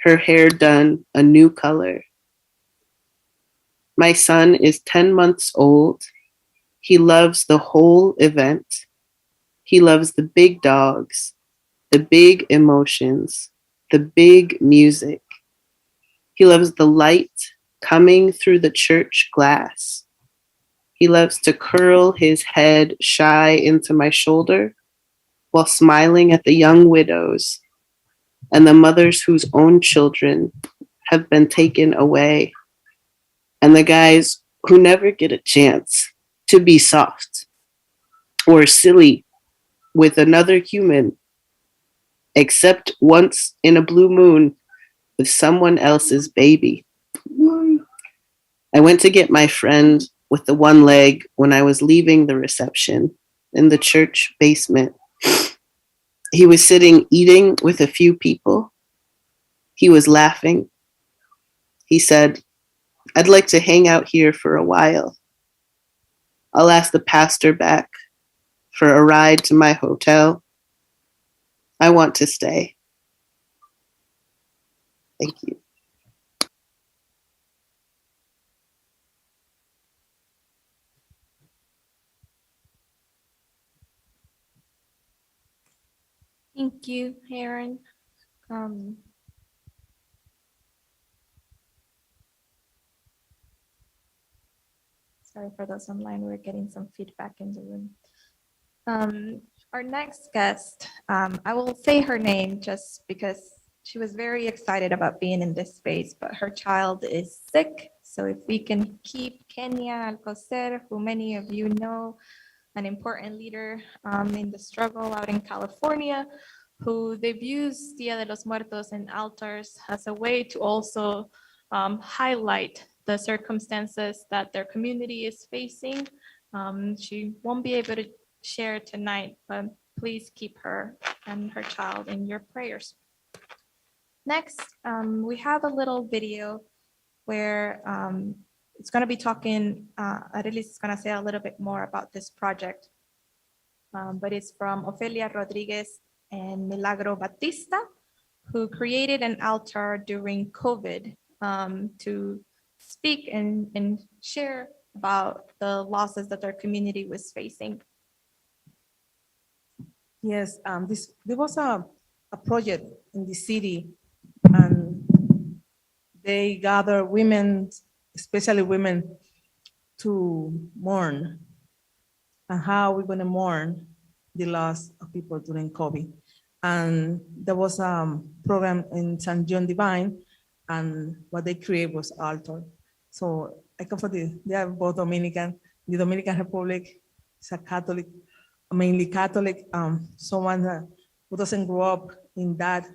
her hair done a new color. My son is 10 months old. He loves the whole event. He loves the big dogs, the big emotions, the big music. He loves the light coming through the church glass. He loves to curl his head shy into my shoulder while smiling at the young widows and the mothers whose own children have been taken away, and the guys who never get a chance to be soft or silly with another human, except once in a blue moon with someone else's baby. I went to get my friend with the one leg when I was leaving the reception in the church basement. He was sitting eating with a few people. He was laughing. He said, "I'd like to hang out here for a while. I'll ask the pastor back for a ride to my hotel. I want to stay." Thank you. Thank you, Aaron. Sorry for those online, we're getting some feedback in the room. Our next guest, I will say her name just because she was very excited about being in this space, but her child is sick. So if we can keep Kenya Alcocer, who many of you know, an important leader in the struggle out in California, who they've used Dia de los Muertos and altars as a way to also highlight the circumstances that their community is facing. She won't be able to share tonight, but please keep her and her child in your prayers. Next, we have a little video where it's going to be talking, Arelis is going to say a little bit more about this project, but it's from Ofelia Rodriguez and Milagro Batista, who created an altar during COVID to speak and share about the losses that their community was facing. Yes, there was a project in the city, and they gather women, especially women, to mourn, and how we're going to mourn the loss of people during COVID. And there was a program in San John Divine, and what they created was altar. So I come from they are both Dominican. The Dominican Republic is a Catholic, mainly Catholic. Someone who doesn't grow up in that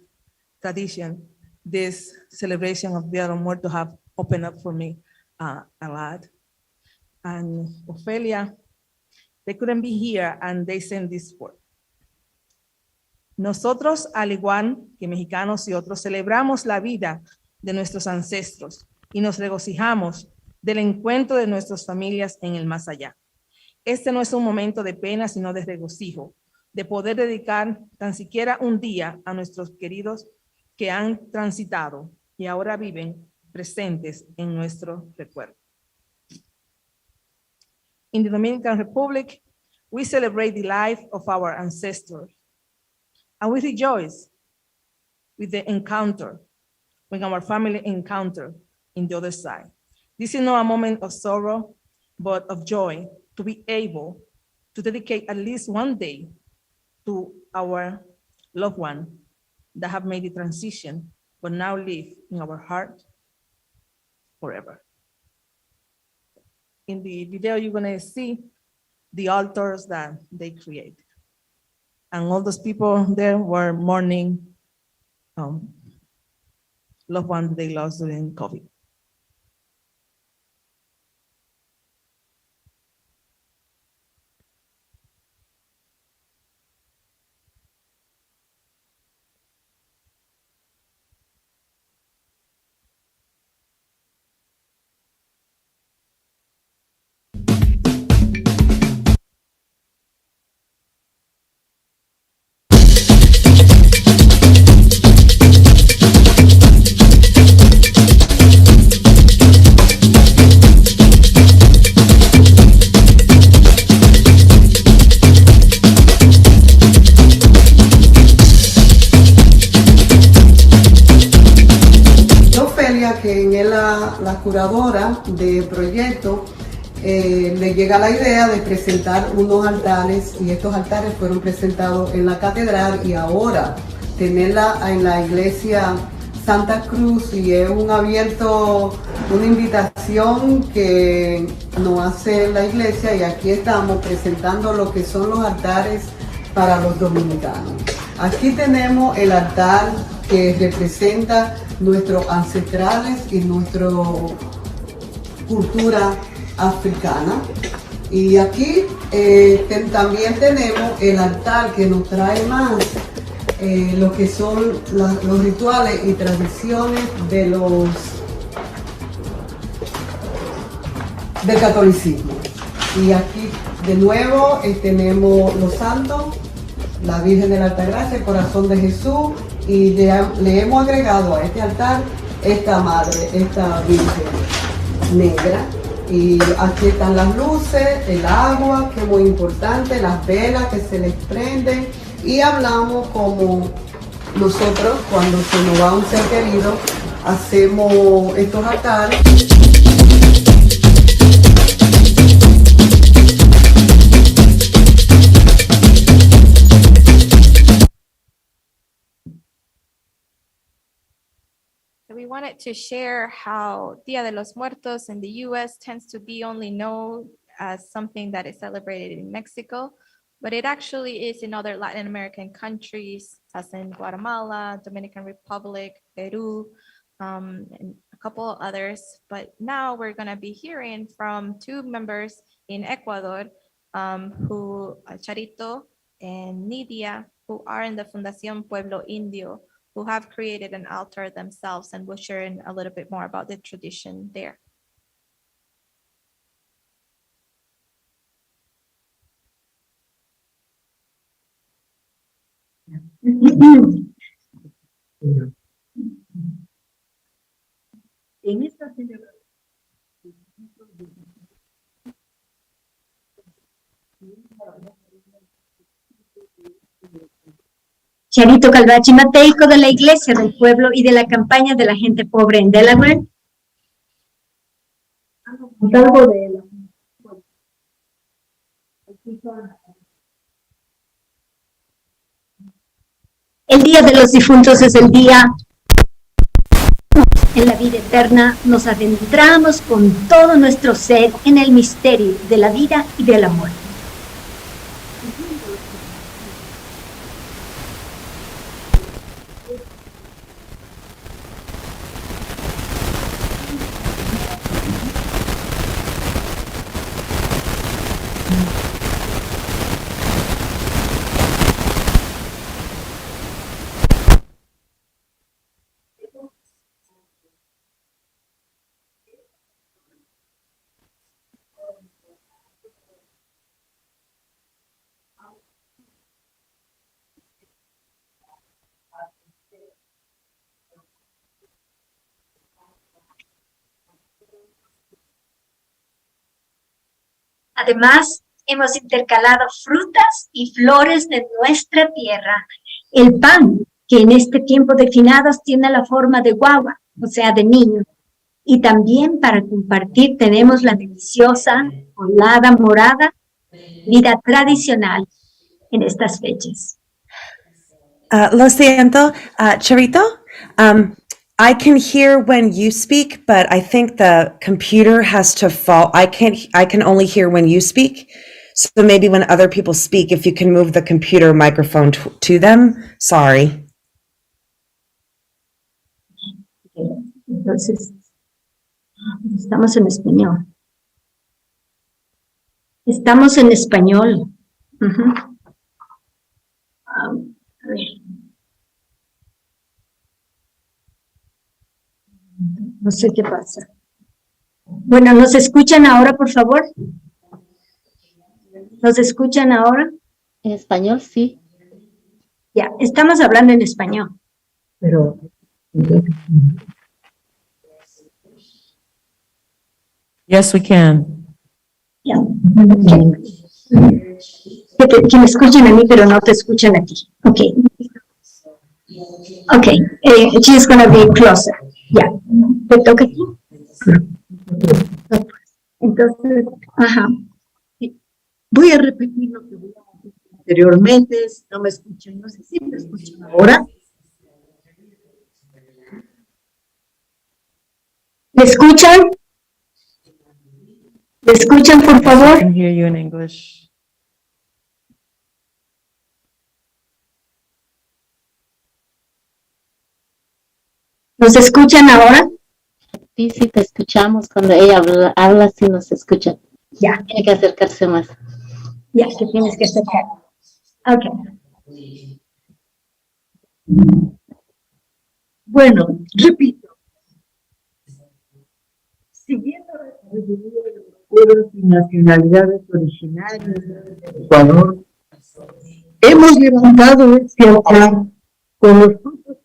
tradition, this celebration of Dia de los Muertos have opened up for me a lot. And Ofelia, they couldn't be here, and they sent this word. Nosotros, al igual que mexicanos y otros, celebramos la vida de nuestros ancestros y nos regocijamos del encuentro de nuestras familias en el más allá. Este no es un momento de pena, sino de regocijo, de poder dedicar tan siquiera un día a nuestros queridos que han transitado y ahora viven presentes en nuestro recuerdo. In the Dominican Republic, we celebrate the life of our ancestors, and we rejoice with the encounter, when our family encounter in the other side. This is not a moment of sorrow, but of joy to be able to dedicate at least one day to our loved one that have made the transition, but now live in our heart forever. In the video, you're gonna see the altars that they created. And all those people there were mourning loved ones they lost during COVID. Que es la curadora del proyecto, le llega la idea de presentar unos altares, y estos altares fueron presentados en la catedral y ahora tenerla en la iglesia Santa Cruz, y es un abierto, una invitación que nos hace la iglesia, y aquí estamos presentando lo que son los altares para los dominicanos. Aquí tenemos el altar que representa nuestros ancestrales y nuestra cultura africana. Y aquí también tenemos el altar que nos trae más lo que son los rituales y tradiciones del catolicismo. Y aquí de nuevo tenemos los santos, la Virgen de la Altagracia, el Corazón de Jesús, y le hemos agregado a este altar esta madre, esta Virgen negra. Y aquí están las luces, el agua, que es muy importante, las velas que se les prenden, y hablamos como nosotros cuando se nos va un ser querido, hacemos estos altares. We wanted to share how Dia de los Muertos in the US tends to be only known as something that is celebrated in Mexico, but it actually is in other Latin American countries, as in Guatemala, Dominican Republic, Peru, and a couple others. But now we're going to be hearing from two members in Ecuador, who Charito and Nidia, who are in the Fundación Pueblo Indio, who have created an altar themselves, and we'll share a little bit more about the tradition there. En esta celebración, Charito Calvachi Mateico, de la Iglesia del Pueblo y de la campaña de la gente pobre en Delaware. El Día de los Difuntos es el día en la vida eterna. Nos adentramos con todo nuestro ser en el misterio de la vida y de la muerte. Además, hemos intercalado frutas y flores de nuestra tierra. El pan, que en este tiempo de finados tiene la forma de guagua, o sea, de niño. Y también para compartir tenemos la deliciosa colada morada, vida tradicional en estas fechas. Lo siento, Charito. I can hear when you speak, but I think the computer has to fall. I can only hear when you speak. So maybe when other people speak, if you can move the computer microphone to them. Sorry. Entonces, estamos en español. Estamos en español. Ujú. A ver. No sé qué pasa. Bueno, ¿nos escuchan ahora, por favor? ¿Nos escuchan ahora? En español, sí. Ya, estamos hablando en español. Pero Yes, we can. Ya. Que me escuchen a mí, pero no te escuchan a ti. Ok. Ok, she's gonna be closer. Ya. ¿Te toca aquí? Entonces, ajá. voy a repetir lo que voy a decir anteriormente. Si no me escuchan, no sé si me escuchan ahora. ¿Me escuchan? ¿Me escuchan, por I favor? can hear you in English. ¿Nos escuchan ahora? Sí, sí, te escuchamos. Cuando ella habla sí nos escucha. Ya. Tiene que acercarse más. Ya, que tienes que acercar. Ok. Bueno, repito. Siguiendo la sabiduría de los pueblos y nacionalidades originarias del Ecuador, hemos levantado este altar con los frutos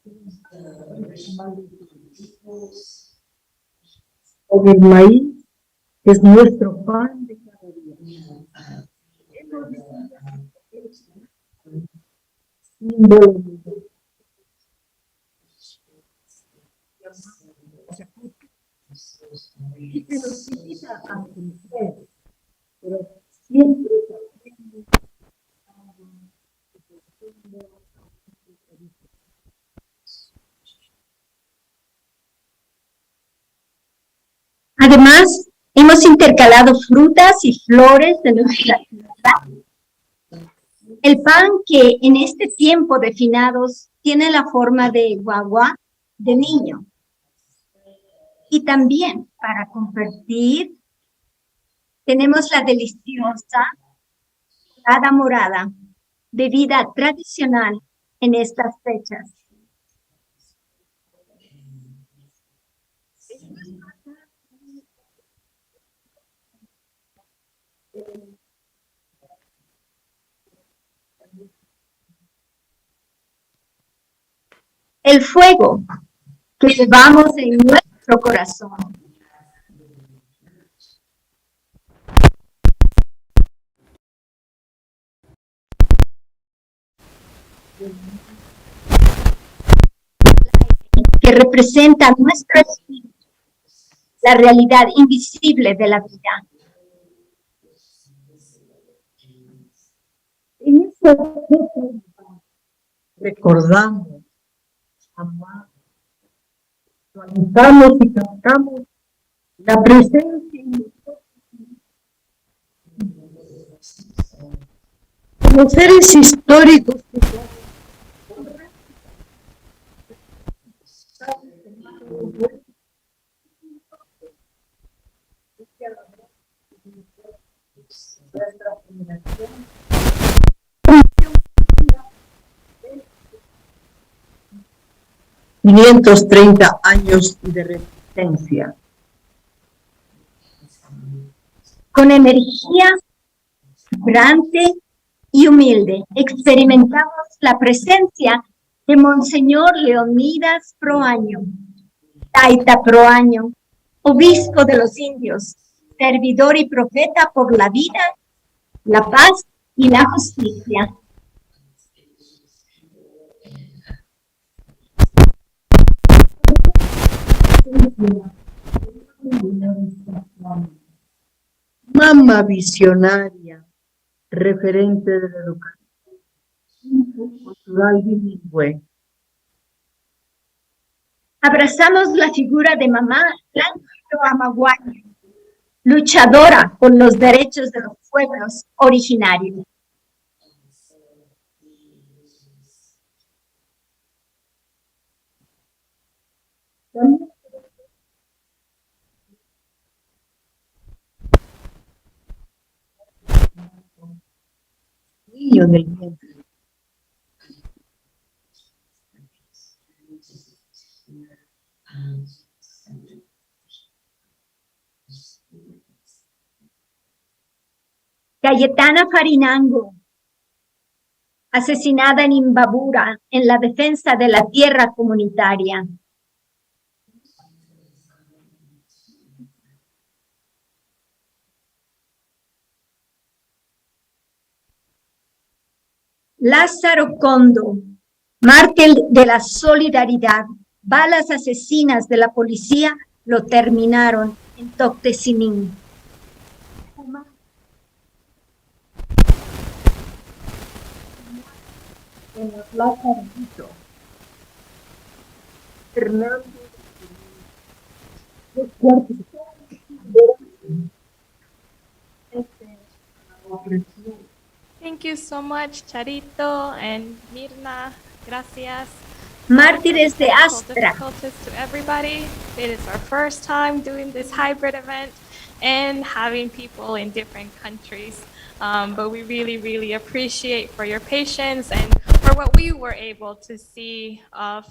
con el maíz, que es nuestro pan de cada día. Símbolo de y que nos invita a crecer, pero siempre también Además, hemos intercalado frutas y flores de nuestra tierra. El pan que en este tiempo de finados tiene la forma de guagua de niño. Y también para compartir tenemos la deliciosa colada morada, bebida tradicional en estas fechas. El fuego que llevamos en nuestro corazón. Que representa nuestro espíritu, la realidad invisible de la vida. en esta fecha recordamos, amamos, actualizamos y captamos la presencia en nosotros como seres históricos que nuestra generación 530 años de resistencia. Con energía vibrante y humilde, experimentamos la presencia de Monseñor Leonidas Proaño, Taita Proaño, obispo de los indios, servidor y profeta por la vida, la paz y la justicia. Mamá visionaria, referente de la educación cultural bilingüe. Abrazamos la figura de mamá Lángaro Amaguaña, luchadora por los derechos de los pueblos originarios. Niño del vientre. Cayetana Farinango, asesinada en Imbabura en la defensa de la tierra comunitaria. Lázaro Condo, mártir de la solidaridad. Balas asesinas de la policía lo terminaron en Toctecinín. En la plaza de Quito. Fernando. Los cuartos. Thank you so much, Charito and Mirna. Gracias. Mártires de Astra. To everybody. It is our first time doing this hybrid event and having people in different countries. But we really appreciate for your patience and for what we were able to see of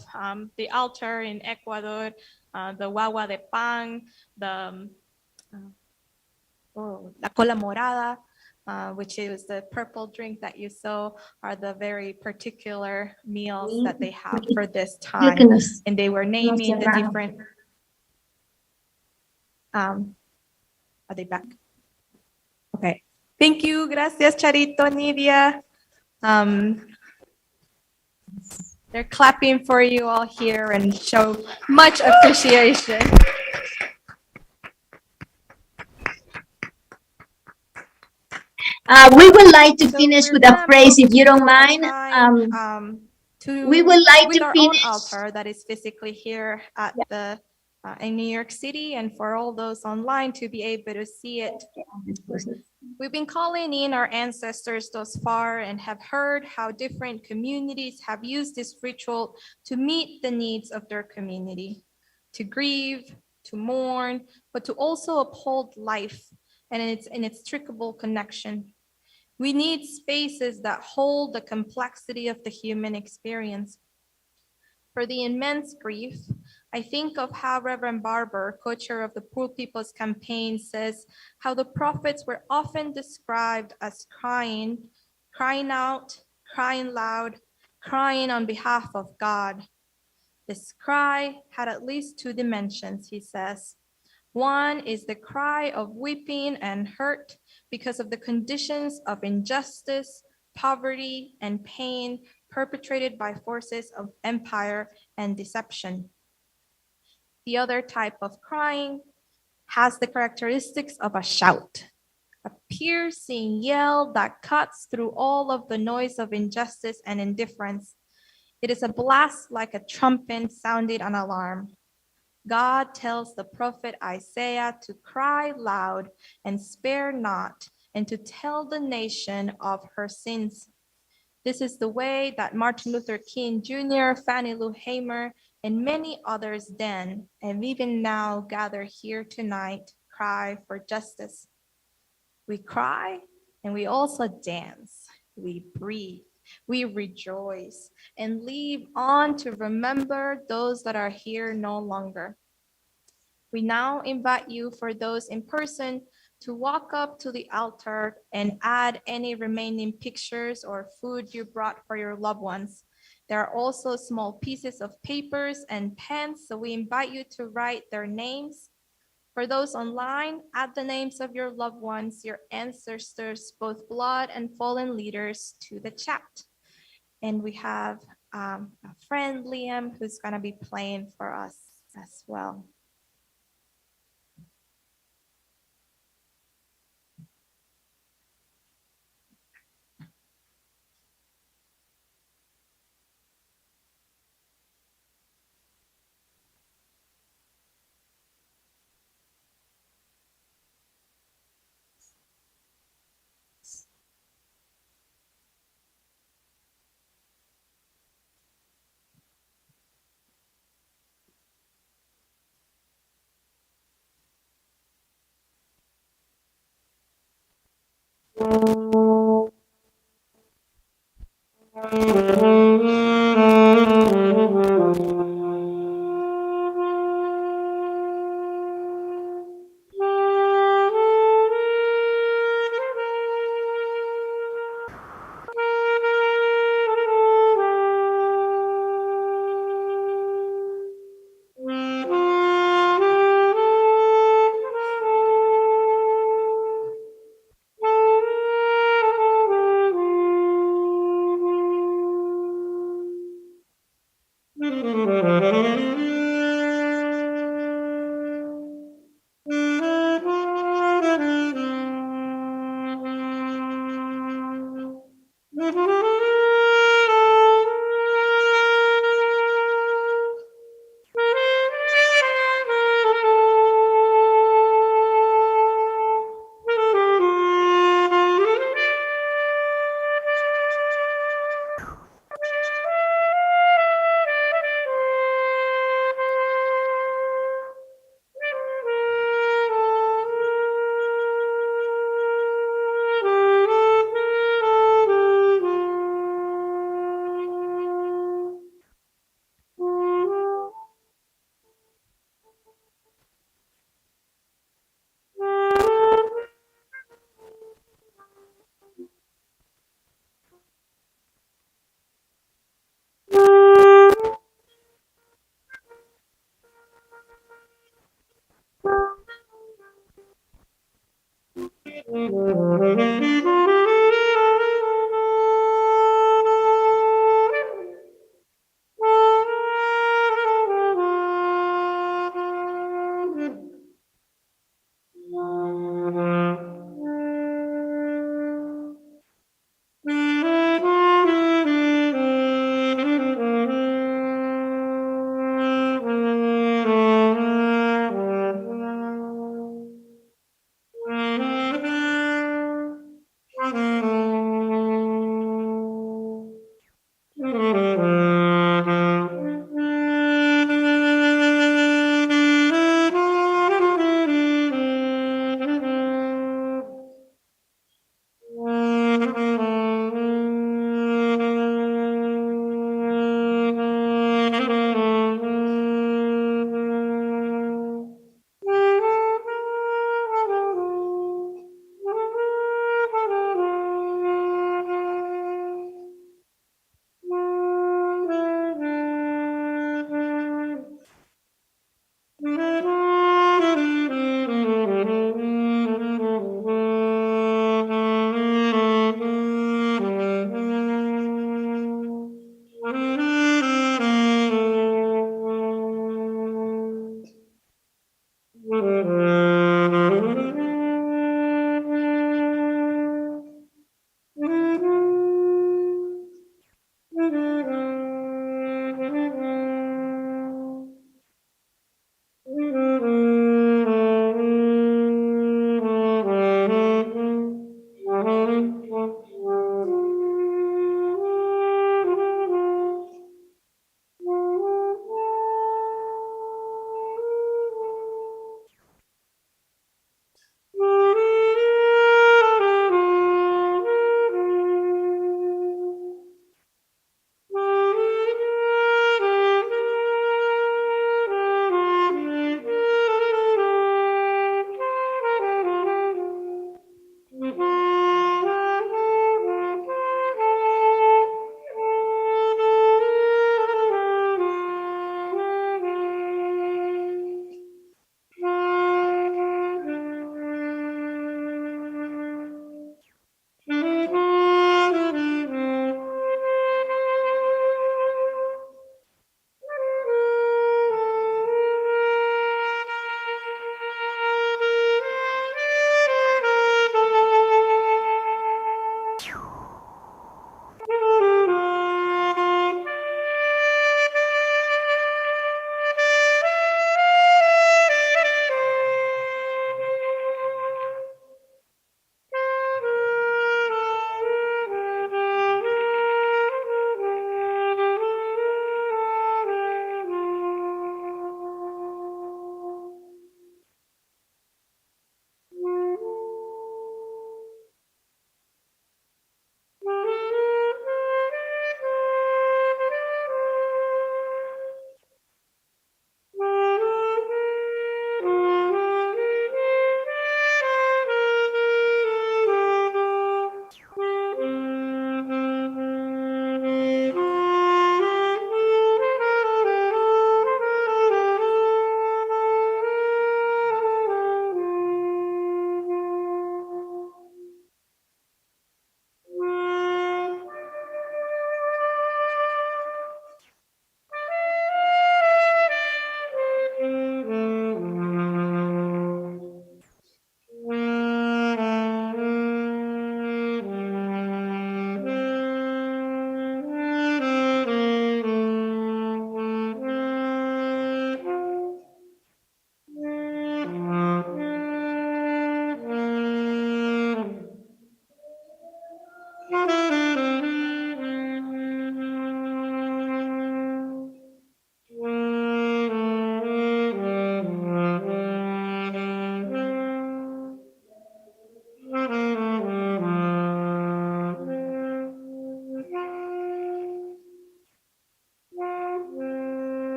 the altar in Ecuador, the guagua de pan, the la cola morada, which is the purple drink that you saw, are the very particular meals that they have for this time. And they were naming the different. Are they back? Okay. Thank you. Gracias, Charito, Nidia. They're clapping for you all here and show much appreciation. We would like to finish with a phrase, if you don't mind. We would like to finish. Our own altar that is physically here at the in New York City, and for all those online to be able to see it. We've been calling in our ancestors thus far and have heard how different communities have used this ritual to meet the needs of their community, to grieve, to mourn, but to also uphold life and its inextricable connection. We need spaces that hold the complexity of the human experience. For the immense grief, I think of how Reverend Barber, co-chair of the Poor People's Campaign, says how the prophets were often described as crying out, crying loud, crying on behalf of God. This cry had at least two dimensions, he says. One is the cry of weeping and hurt because of the conditions of injustice, poverty, and pain perpetrated by forces of empire and deception. The other type of crying has the characteristics of a shout, a piercing yell that cuts through all of the noise of injustice and indifference. It is a blast like a trumpet sounding an alarm. God tells the prophet Isaiah to cry loud and spare not, and to tell the nation of her sins. This is the way that Martin Luther King Jr., Fannie Lou Hamer, and many others then, and even now, gather here tonight, cry for justice. We cry and we also dance. We breathe, we rejoice, and leave on to remember those that are here no longer. We now invite you, for those in person, to walk up to the altar and add any remaining pictures or food you brought for your loved ones. There are also small pieces of papers and pens, so we invite you to write their names. For those online, add the names of your loved ones, your ancestors, both blood and fallen leaders, to the chat. And we have a friend, Liam, who's going to be playing for us as well.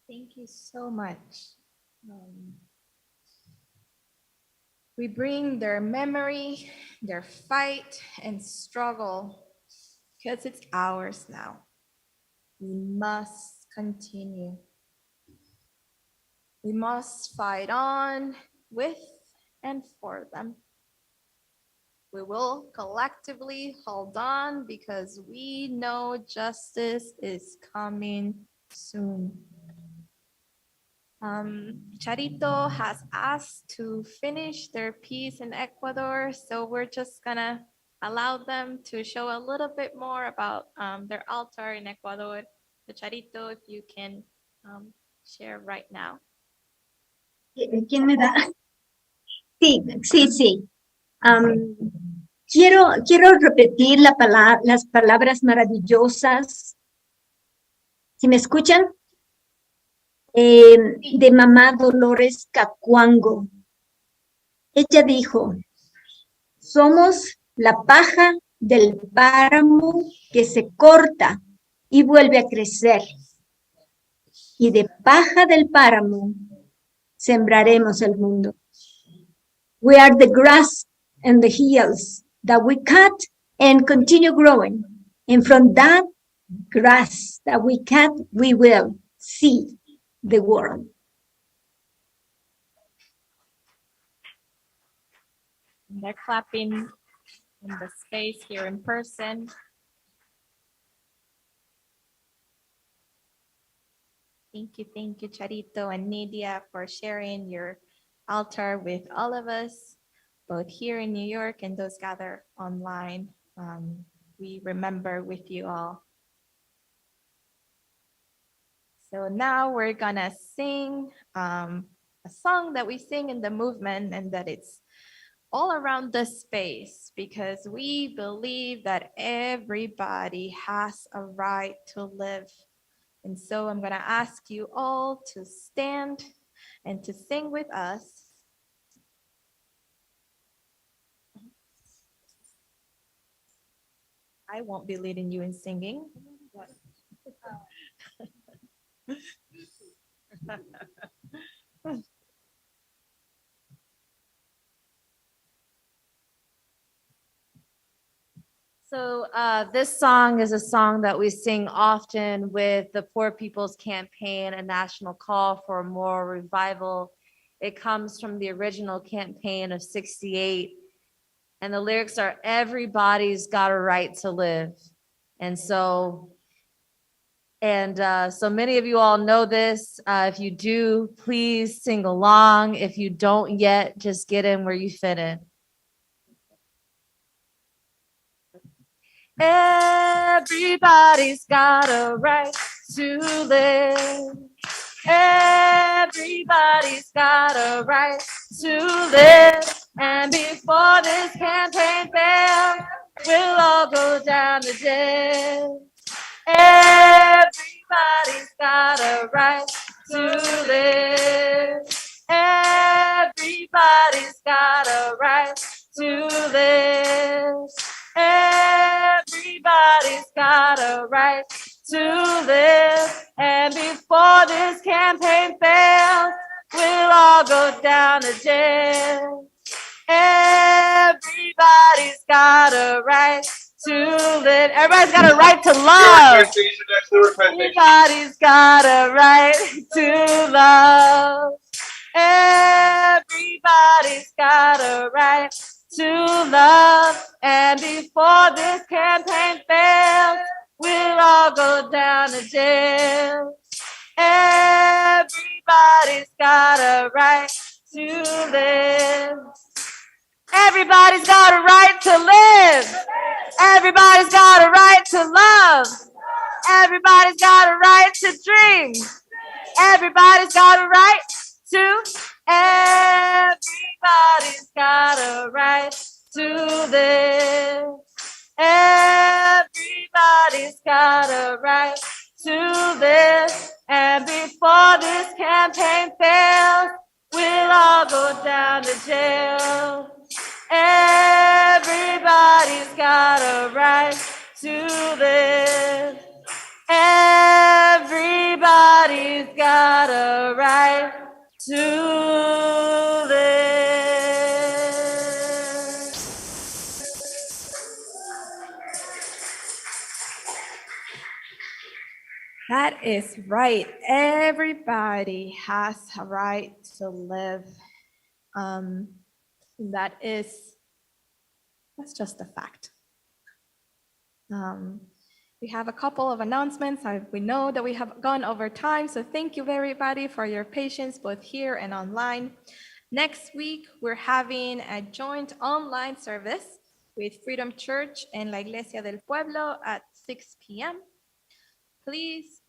Thank you so much. We bring their memory, their fight and struggle, because it's ours now. We must continue. We must fight on with and for them. We will collectively hold on because we know justice is coming soon. Charito has asked to finish their piece in Ecuador, so we're just gonna allow them to show a little bit more about their altar in Ecuador. So Charito, if you can share right now. ¿Quién me da? Sí. Quiero repetir las palabras maravillosas. ¿Sí me escuchan? De mamá Dolores Cacuango. Ella dijo, somos la paja del páramo que se corta y vuelve a crecer. Y de paja del páramo sembraremos el mundo. We are the grass and the hills that we cut and continue growing. And from that grass that we cut, we will see the world. They're clapping in the space here in person. Thank you, Charito and Nidia, for sharing your altar with all of us, both here in New York and those gathered online. We remember with you all. So now we're gonna sing a song that we sing in the movement, and that it's all around the space, because we believe that everybody has a right to live. And so I'm gonna ask you all to stand and to sing with us. I won't be leading you in singing. So this song is a song that we sing often with the Poor People's Campaign, a national call for moral revival. It comes from the original campaign of '68. And the lyrics are, everybody's got a right to live. And so many of you all know this. If you do, please sing along. If you don't yet, just get in where you fit in. Everybody's got a right to live. Everybody's got a right to live. And before this campaign fails, we'll all go down to jail. Everybody's got a right to live. Everybody's got a right to live. Everybody's got a right to live. And before this campaign fails, we'll all go down to jail. Everybody's got a right to live. Everybody's got a right to love. Everybody's got a right to love. Everybody's got a right to love. And before this campaign fails, we'll all go down to jail. Everybody's got a right to live. Everybody's got a right to live. Everybody's got a right to love. Everybody's got a right to dream. Everybody's got a right to. Everybody's got a right to live. Everybody's got a right to live. And before this campaign fails, we'll all go down to jail. Everybody's got a right to live. Everybody's got a right to live. That is right. Everybody has a right to live. That's just a fact. We have a couple of announcements. We know that we have gone over time, so thank you everybody for your patience, both here and online. Next week, we're having a joint online service with Freedom Church and La Iglesia del Pueblo at 6 p.m. Please,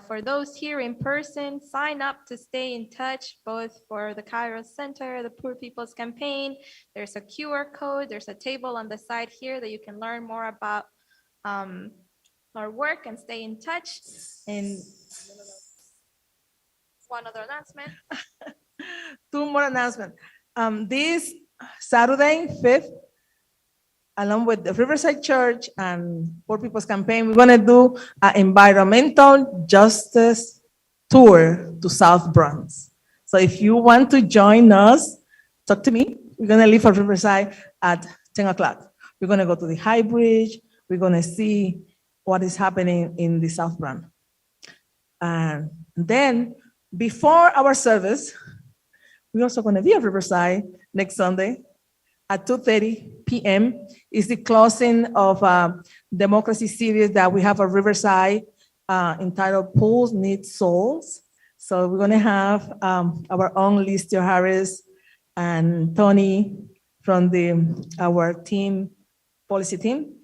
for those here in person, sign up to stay in touch, both for the Kairos Center, the Poor People's Campaign. There's a QR code. There's a table on the side here that you can learn more about our work and stay in touch. And one other announcement. Two more announcements. This Saturday, 5th, along with the Riverside Church and Poor People's Campaign, we're going to do an environmental justice tour to South Bronx. So if you want to join us, talk to me. We're going to leave for Riverside at 10 o'clock. We're going to go to the High Bridge. We're going to see what is happening in the South Bronx. And then before our service, we're also going to be at Riverside next Sunday at 2:30 p.m. is the closing of democracy series that we have at Riverside entitled Pools Need Souls. So we're going to have our own Lister Harris and Tony from our team, policy team.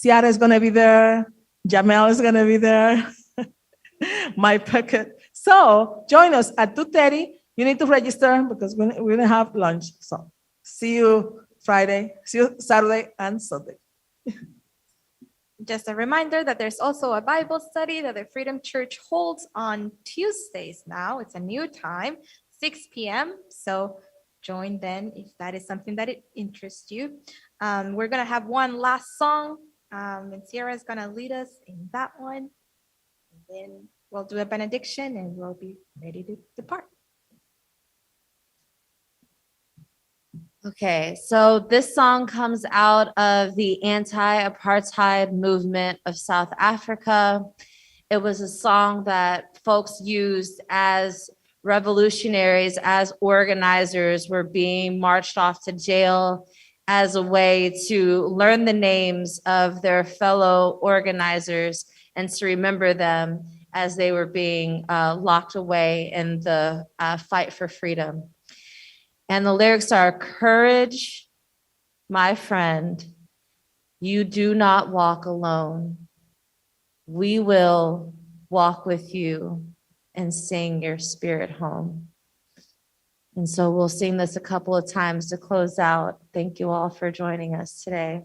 Ciara is going to be there. Jamel is going to be there. Mike Puckett. So join us at 2:30. You need to register because we're going to have lunch. So see you Friday, see you Saturday and Sunday. Just a reminder that there's also a Bible study that the Freedom Church holds on Tuesdays now. It's a new time, 6 p.m. So join then if that is something that interests you. We're going to have one last song, and Sierra is going to lead us in that one. And then we'll do a benediction and we'll be ready to depart. Okay, so this song comes out of the anti-apartheid movement of South Africa. It was a song that folks used as revolutionaries as organizers were being marched off to jail as a way to learn the names of their fellow organizers and to remember them as they were being locked away in the fight for freedom. And the lyrics are, courage, my friend, you do not walk alone. We will walk with you and sing your spirit home. And so we'll sing this a couple of times to close out. Thank you all for joining us today.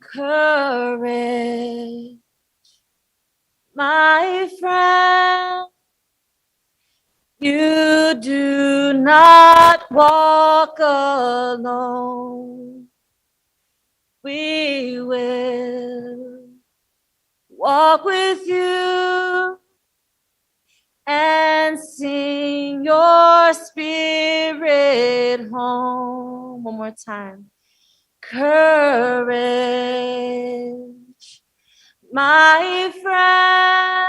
Courage, my friend, you do not walk alone. We will walk with you and sing your spirit home. One more time. Courage, my friend,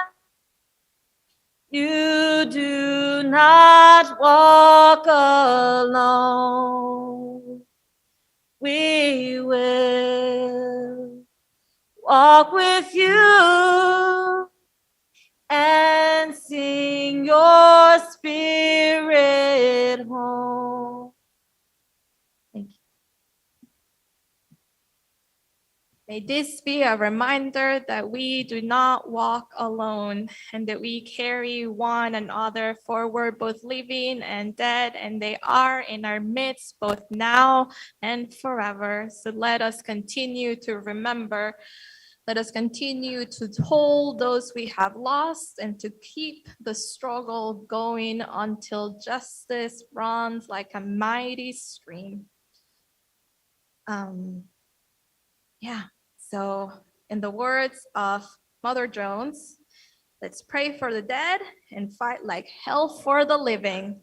you do not walk alone. We will walk with you and sing your spirit home. Thank you. May this be a reminder that we do not walk alone and that we carry one another forward, both living and dead, and they are in our midst both now and forever. So let us continue to remember. Let us continue to hold those we have lost and to keep the struggle going until justice runs like a mighty stream. So in the words of Mother Jones, let's pray for the dead and fight like hell for the living.